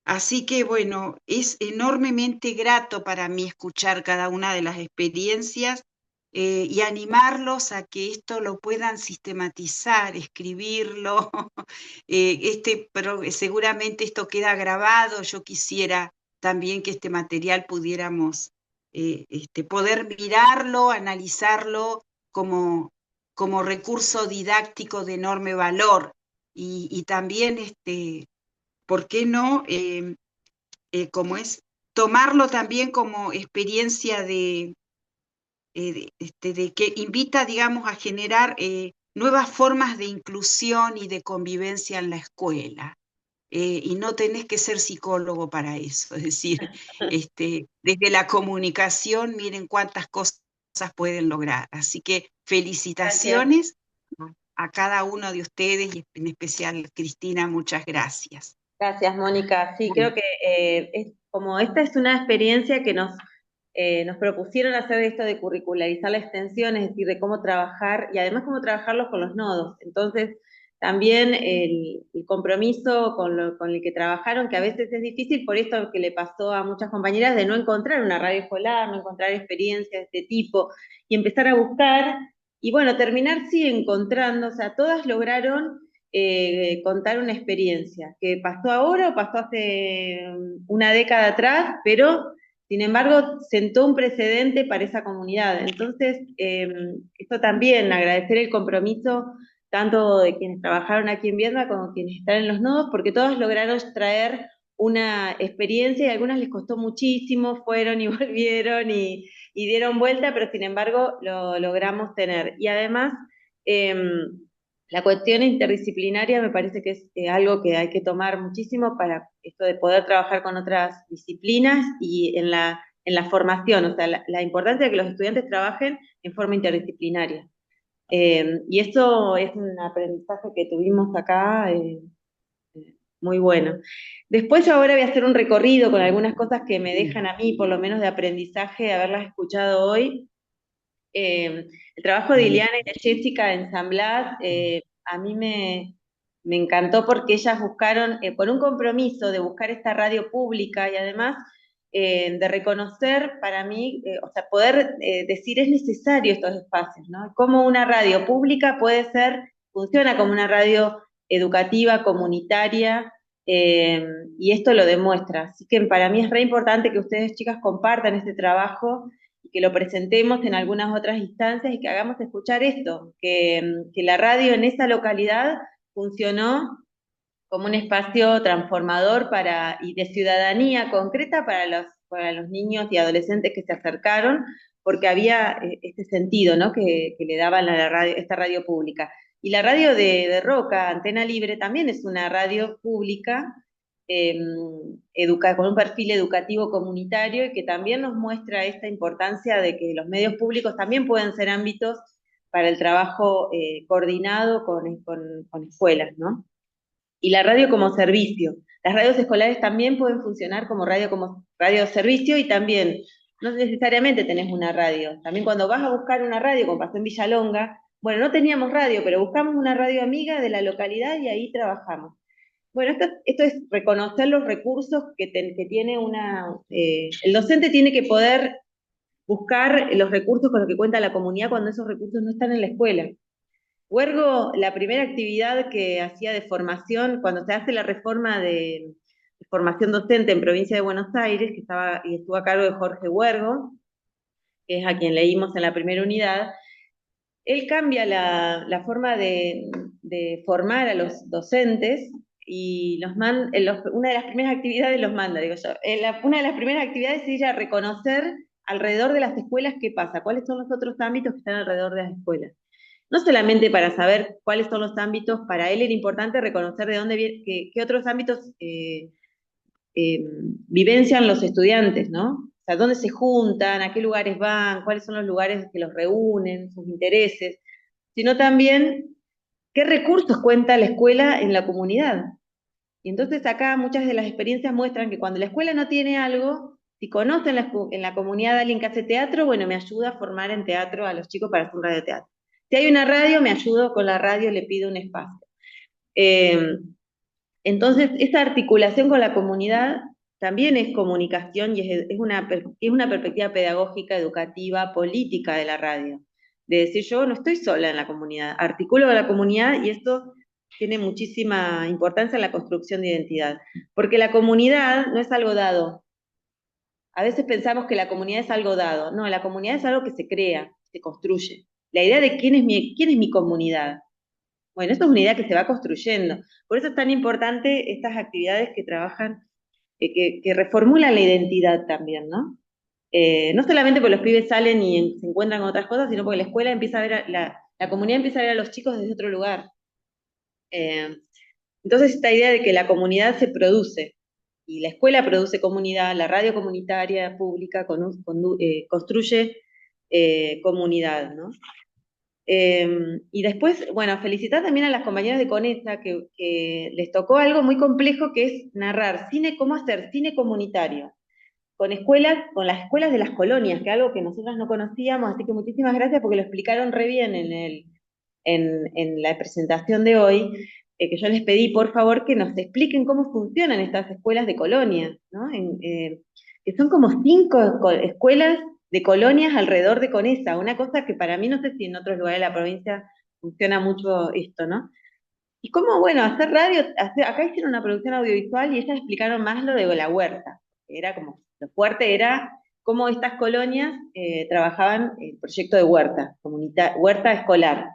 Así que bueno, es enormemente grato para mí escuchar cada una de las experiencias y animarlos a que esto lo puedan sistematizar, escribirlo. Pero seguramente esto queda grabado. Yo quisiera también que este material pudiéramos poder mirarlo, analizarlo como recurso didáctico de enorme valor, y también, ¿por qué no? Tomarlo también como experiencia de de que invita, digamos, a generar nuevas formas de inclusión y de convivencia en la escuela. Y no tenés que ser psicólogo para eso, es decir, desde la comunicación, miren cuántas cosas pueden lograr. Así que felicitaciones a cada uno de ustedes y en especial Cristina, muchas gracias. Gracias, Mónica. Sí, creo que como esta es una experiencia que nos propusieron hacer esto de curricularizar la extensión, es decir, de cómo trabajar y además cómo trabajarlos con los nodos. Entonces, también el compromiso con el que trabajaron, que a veces es difícil por esto que le pasó a muchas compañeras de no encontrar una radio escolar, no encontrar experiencias de este tipo y empezar a buscar y bueno, terminar sí encontrando, o sea, todas lograron contar una experiencia que pasó ahora o pasó hace una década atrás, pero sin embargo sentó un precedente para esa comunidad. Entonces, esto también, agradecer el compromiso tanto de quienes trabajaron aquí en Viedma como quienes están en los nodos, porque todos lograron traer una experiencia y a algunas les costó muchísimo, fueron y volvieron y dieron vuelta, pero sin embargo lo logramos tener. Y además, la cuestión interdisciplinaria me parece que es algo que hay que tomar muchísimo para esto de poder trabajar con otras disciplinas y en la formación, o sea, la importancia de que los estudiantes trabajen en forma interdisciplinaria. Y esto es un aprendizaje que tuvimos acá muy bueno. Después yo ahora voy a hacer un recorrido con algunas cosas que me dejan a mí, por lo menos de aprendizaje, haberlas escuchado hoy. El trabajo de Ileana y de Jessica en San Blas, a mí me encantó porque ellas buscaron, por un compromiso de buscar esta radio pública y además de reconocer para mí, o sea, poder decir es necesario estos espacios, ¿no? Cómo una radio pública funciona como una radio educativa, comunitaria, y esto lo demuestra. Así que para mí es re importante que ustedes, chicas, compartan este trabajo y que lo presentemos en algunas otras instancias y que hagamos escuchar esto, que la radio en esa localidad funcionó como un espacio transformador y de ciudadanía concreta para los niños y adolescentes que se acercaron, porque había este sentido, ¿no? que le daban a la radio, esta radio pública. Y la radio de Roca, Antena Libre, también es una radio pública, con un perfil educativo comunitario y que también nos muestra esta importancia de que los medios públicos también pueden ser ámbitos para el trabajo coordinado con escuelas, ¿no? Y la radio como servicio. Las radios escolares también pueden funcionar como radio servicio y también, no necesariamente tenés una radio. También cuando vas a buscar una radio, como pasó en Villalonga, bueno, no teníamos radio, pero buscamos una radio amiga de la localidad y ahí trabajamos. Bueno, esto es reconocer los recursos que tiene el docente tiene que poder buscar los recursos con los que cuenta la comunidad cuando esos recursos no están en la escuela. Huergo, la primera actividad que hacía de formación, cuando se hace la reforma de formación docente en Provincia de Buenos Aires, y estuvo a cargo de Jorge Huergo, que es a quien leímos en la primera unidad, él cambia la forma de formar a los docentes y una de las primeras actividades los manda, digo yo. Una de las primeras actividades es ir a reconocer alrededor de las escuelas qué pasa, cuáles son los otros ámbitos que están alrededor de las escuelas. No solamente para saber cuáles son los ámbitos, para él era importante reconocer de dónde viene, qué otros ámbitos vivencian los estudiantes, ¿no? O sea, dónde se juntan, a qué lugares van, cuáles son los lugares que los reúnen, sus intereses, sino también qué recursos cuenta la escuela en la comunidad. Y entonces acá muchas de las experiencias muestran que cuando la escuela no tiene algo, si conocen en la comunidad a alguien que hace teatro, bueno, me ayuda a formar en teatro a los chicos para hacer un radioteatro. Si hay una radio, me ayudo con la radio, le pido un espacio. Entonces, esa articulación con la comunidad también es comunicación y es una perspectiva pedagógica, educativa, política de la radio. De decir, yo no estoy sola en la comunidad, articulo con la comunidad y esto tiene muchísima importancia en la construcción de identidad. Porque la comunidad no es algo dado. A veces pensamos que la comunidad es algo dado. No, la comunidad es algo que se crea, se construye. La idea de quién es mi comunidad. Bueno, esto es una idea que se va construyendo. Por eso es tan importante estas actividades que trabajan, que reformulan la identidad también, ¿no? no solamente porque los pibes salen y se encuentran con otras cosas, sino porque la escuela empieza a ver, la comunidad empieza a ver a los chicos desde otro lugar. Entonces esta idea de que la comunidad se produce, y la escuela produce comunidad, la radio comunitaria pública construye comunidad, ¿no? Y después, bueno, felicitar también a las compañeras de CONESA que les tocó algo muy complejo que es narrar cine, cómo hacer cine comunitario con las escuelas de las colonias, que es algo que nosotros no conocíamos, así que muchísimas gracias porque lo explicaron re bien en la presentación de hoy, que yo les pedí por favor que nos expliquen cómo funcionan estas escuelas de colonias, ¿no? Que son como 5 escuelas de colonias alrededor de Conesa, una cosa que para mí no sé si en otros lugares de la provincia funciona mucho esto, ¿no? Y cómo, bueno, hacer radio, acá hicieron una producción audiovisual y ellas explicaron más lo de la huerta, que era como, lo fuerte era cómo estas colonias trabajaban el proyecto de huerta, huerta escolar.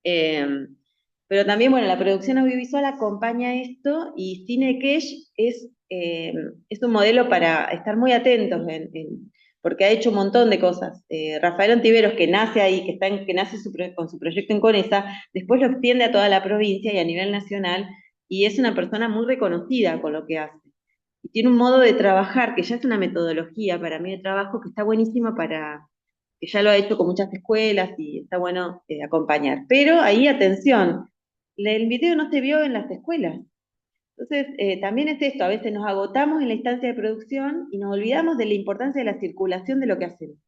Pero también, bueno, la producción audiovisual acompaña esto y Cine Kesh es un modelo para estar muy atentos porque ha hecho un montón de cosas. Rafael Ontiveros, que nace ahí, que nace con su proyecto en Conesa, después lo extiende a toda la provincia y a nivel nacional, y es una persona muy reconocida con lo que hace. Y tiene un modo de trabajar, que ya es una metodología para mí de trabajo, que está buenísima que ya lo ha hecho con muchas escuelas y está bueno acompañar. Pero ahí, atención, el video no se vio en las escuelas. Entonces, también es esto, a veces nos agotamos en la instancia de producción y nos olvidamos de la importancia de la circulación de lo que hacemos.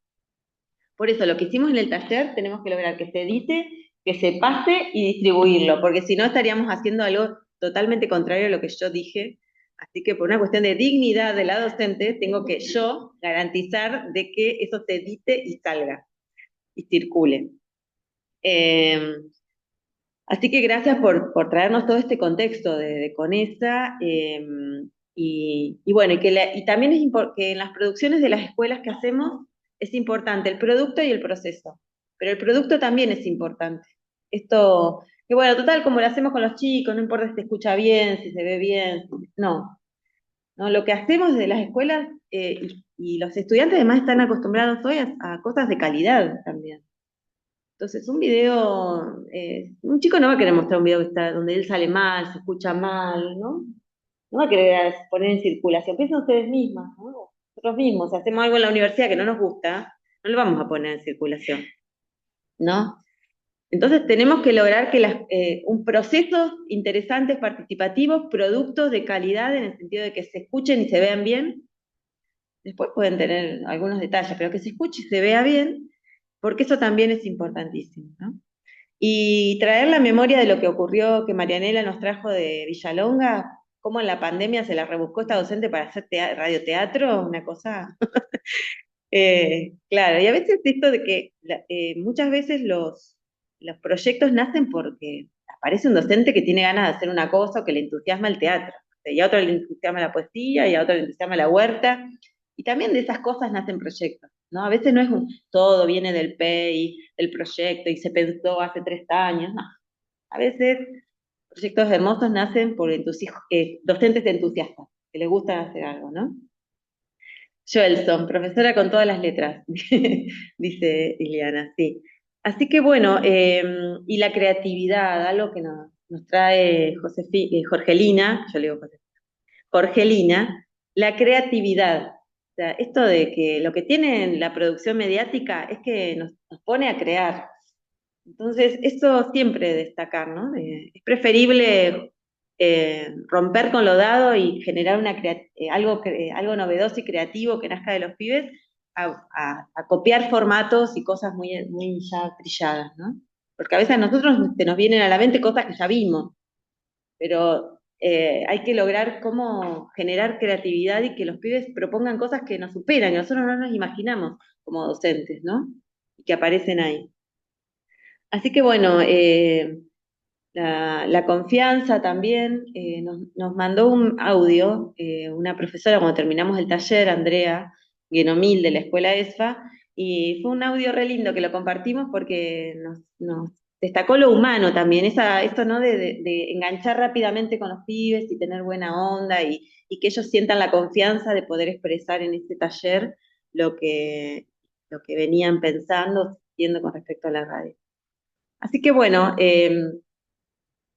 Por eso, lo que hicimos en el taller, tenemos que lograr que se edite, que se pase y distribuirlo, porque si no estaríamos haciendo algo totalmente contrario a lo que yo dije. Así que por una cuestión de dignidad de la docente, tengo que yo garantizar de que eso se edite y salga, y circule. Así que gracias por traernos todo este contexto de Conesa, y bueno, y también es que en las producciones de las escuelas que hacemos es importante el producto y el proceso, pero el producto también es importante. Esto, que bueno, total, como lo hacemos con los chicos, no importa si se escucha bien, si se ve bien, no. Lo que hacemos desde las escuelas, y los estudiantes además están acostumbrados hoy a cosas de calidad también. Entonces, un video, un chico no va a querer mostrar un video donde él sale mal, se escucha mal, ¿no? No va a querer poner en circulación. Piensen ustedes mismas, ¿no? Nosotros mismos, si hacemos algo en la universidad que no nos gusta, no lo vamos a poner en circulación, ¿no? Entonces tenemos que lograr que un proceso interesantes, participativos, productos de calidad en el sentido de que se escuchen y se vean bien. Después pueden tener algunos detalles, pero que se escuche y se vea bien, porque eso también es importantísimo, ¿no? Y traer la memoria de lo que ocurrió, que Marianela nos trajo de Villalonga, cómo en la pandemia se la rebuscó esta docente para hacer radioteatro, una cosa. Claro, y a veces esto de que muchas veces los proyectos nacen porque aparece un docente que tiene ganas de hacer una cosa o que le entusiasma el teatro, y a otro le entusiasma la poesía, y a otro le entusiasma la huerta, y también de esas cosas nacen proyectos, ¿no? A veces no es todo viene del PEI, del proyecto, y se pensó hace 3 años, no. A veces proyectos hermosos nacen por docentes entusiastas, que les gusta hacer algo, ¿no? Joelson, profesora con todas las letras, dice Ileana, sí. Así que bueno, y la creatividad, algo que nos trae Jorgelina, yo le digo Jorgelina, la creatividad. O sea, esto de que lo que tiene la producción mediática es que nos pone a crear. Entonces, eso siempre destacar, ¿no? Es preferible romper con lo dado y generar algo novedoso y creativo que nazca de los pibes a copiar formatos y cosas muy, muy ya trilladas, ¿no? Porque a veces a nosotros se nos vienen a la mente cosas que ya vimos, pero hay que lograr cómo generar creatividad y que los pibes propongan cosas que nos superan, que nosotros no nos imaginamos como docentes, ¿no? Y que aparecen ahí. Así que bueno, la confianza también, nos mandó un audio, una profesora cuando terminamos el taller, Andrea Guenomil de la Escuela ESFA, y fue un audio re lindo que lo compartimos porque nos destacó lo humano también, esto ¿no? de enganchar rápidamente con los pibes y tener buena onda y que ellos sientan la confianza de poder expresar en este taller lo que, lo que venían pensando, sintiendo con respecto a la radio. Así que bueno,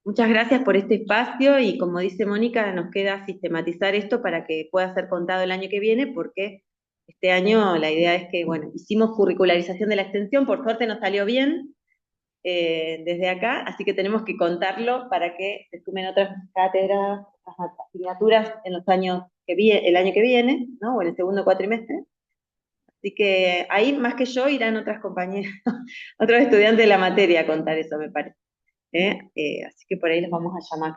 muchas gracias por este espacio y como dice Mónica, nos queda sistematizar esto para que pueda ser contado el año que viene, porque este año la idea es que, bueno, hicimos curricularización de la extensión, por suerte nos salió bien desde acá, así que tenemos que contarlo para que se sumen otras cátedras, otras asignaturas en los años el año que viene, ¿no? O en el segundo cuatrimestre. Así que ahí, más que yo, irán otras compañeras, otros estudiantes de la materia a contar eso, me parece. Así que por ahí los vamos a llamar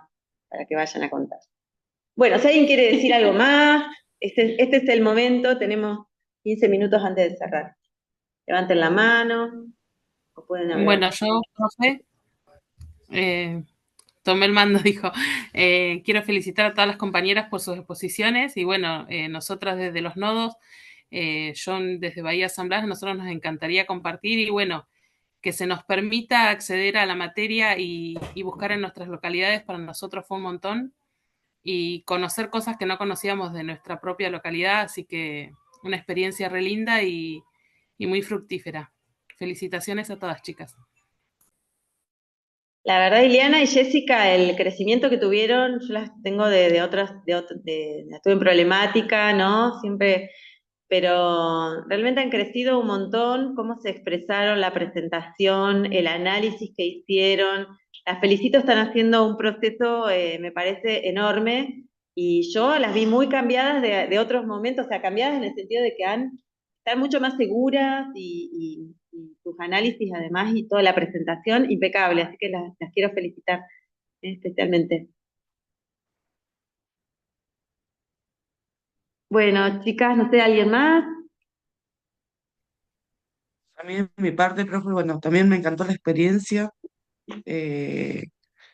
para que vayan a contar. Bueno, si alguien quiere decir algo más, este es el momento, tenemos 15 minutos antes de cerrar. Levanten la mano, o pueden hablar. Bueno, yo, profe, tomé el mando, dijo. Quiero felicitar a todas las compañeras por sus exposiciones y bueno, nosotras desde los nodos, yo desde Bahía San Blas, a nosotros nos encantaría compartir y bueno, que se nos permita acceder a la materia y buscar en nuestras localidades, para nosotros fue un montón, y conocer cosas que no conocíamos de nuestra propia localidad, así que una experiencia re linda y muy fructífera. Felicitaciones a todas, chicas. La verdad, Ileana y Jessica, el crecimiento que tuvieron, yo las tengo de otras, estuve en problemática, ¿no? Siempre, pero realmente han crecido un montón, cómo se expresaron, la presentación, el análisis que hicieron. Las felicito, están haciendo un proceso, me parece, enorme, y yo las vi muy cambiadas de otros momentos, o sea, cambiadas en el sentido de que están mucho más seguras y sus análisis además y toda la presentación impecable, así que las quiero felicitar especialmente. Bueno, chicas, no sé, ¿alguien más? También mi parte, profe, bueno, también me encantó la experiencia,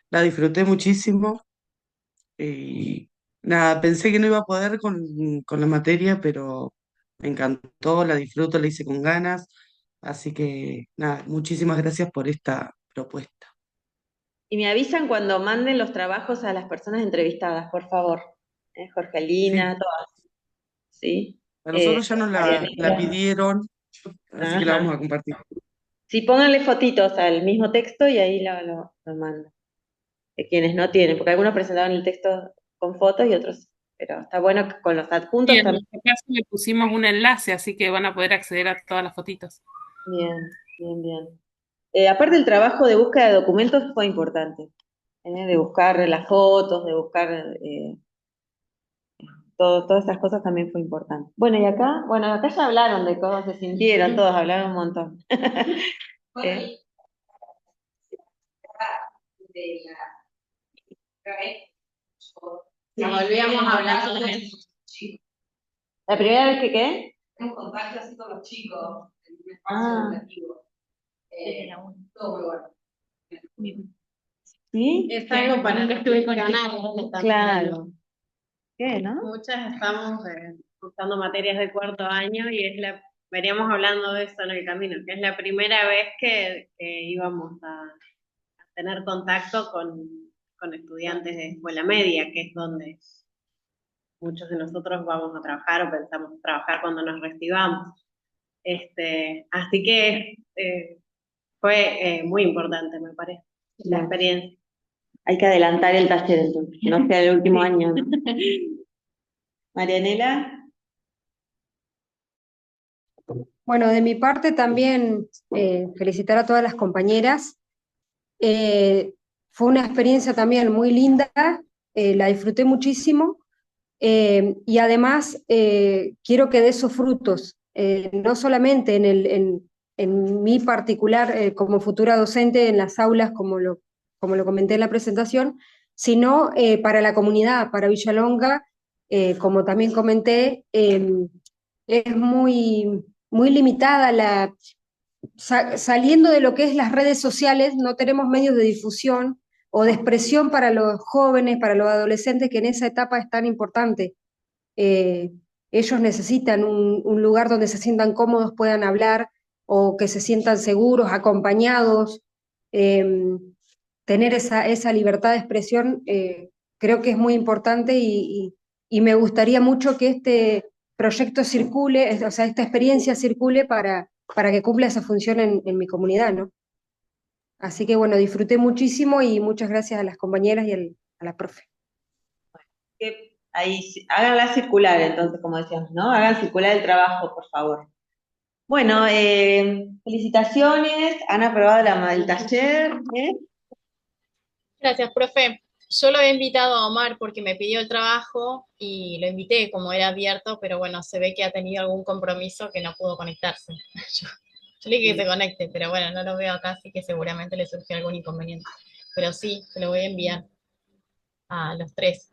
la disfruté muchísimo y nada, pensé que no iba a poder con la materia, pero me encantó, la disfruto, la hice con ganas, así que nada, muchísimas gracias por esta propuesta. Y me avisan cuando manden los trabajos a las personas entrevistadas, por favor. Jorgelina, Sí. todas. ¿Sí? A nosotros ya nos la pidieron, así que la Ajá. vamos a compartir. Sí, pónganle fotitos al mismo texto y ahí lo mandan. De quienes no tienen, porque algunos presentaban el texto con fotos y otros, pero está bueno que con los adjuntos Sí, en también. nuestro caso le pusimos un enlace, así que van a poder acceder a todas las fotitos. Bien, bien, bien. Aparte el trabajo de búsqueda de documentos fue importante, de buscar las fotos, de buscar todas esas cosas también fue importante. Bueno, y acá, ya hablaron de cómo se sintieron, todos hablaron un montón. Eh, Volvíamos a hablar con los chicos. ¿La primera vez que qué? Tenemos contacto así con los chicos, en un espacio Ah. educativo. Todo muy bueno. ¿Sí? Es algo para que estuve con Ana. Claro. ¿Qué, no? Muchas estamos cursando materias de cuarto año y veníamos hablando de eso en el camino, que es la primera vez que íbamos a tener contacto con estudiantes de escuela media, que es donde muchos de nosotros vamos a trabajar o pensamos trabajar cuando nos recibamos. Así que fue muy importante, me parece, la experiencia. Hay que adelantar el taller entonces, que no sea el último año, ¿no? Marianela. Bueno, de mi parte también felicitar a todas las compañeras. Fue una experiencia también muy linda, la disfruté muchísimo y además quiero que dé sus frutos, no solamente en mi particular como futura docente en las aulas, como lo comenté en la presentación, sino para la comunidad, para Villalonga, como también comenté, es muy limitada saliendo de lo que es las redes sociales, no tenemos medios de difusión o de expresión para los jóvenes, para los adolescentes, que en esa etapa es tan importante. Ellos necesitan un lugar donde se sientan cómodos, puedan hablar, o que se sientan seguros, acompañados. Tener esa libertad de expresión creo que es muy importante y me gustaría mucho que este proyecto circule, o sea, esta experiencia circule para que cumpla esa función en mi comunidad, ¿no? Así que bueno, disfruté muchísimo y muchas gracias a las compañeras y a la profe. Que ahí, háganla circular, entonces, como decíamos, ¿no? Hagan circular el trabajo, por favor. Bueno, felicitaciones, han aprobado el taller, ¿eh? Gracias, profe. Yo lo he invitado a Omar porque me pidió el trabajo y lo invité como era abierto, pero bueno, se ve que ha tenido algún compromiso que no pudo conectarse. Yo le dije que se conecte, pero bueno, no lo veo acá, así que seguramente le surgió algún inconveniente. Pero sí, se lo voy a enviar a los tres.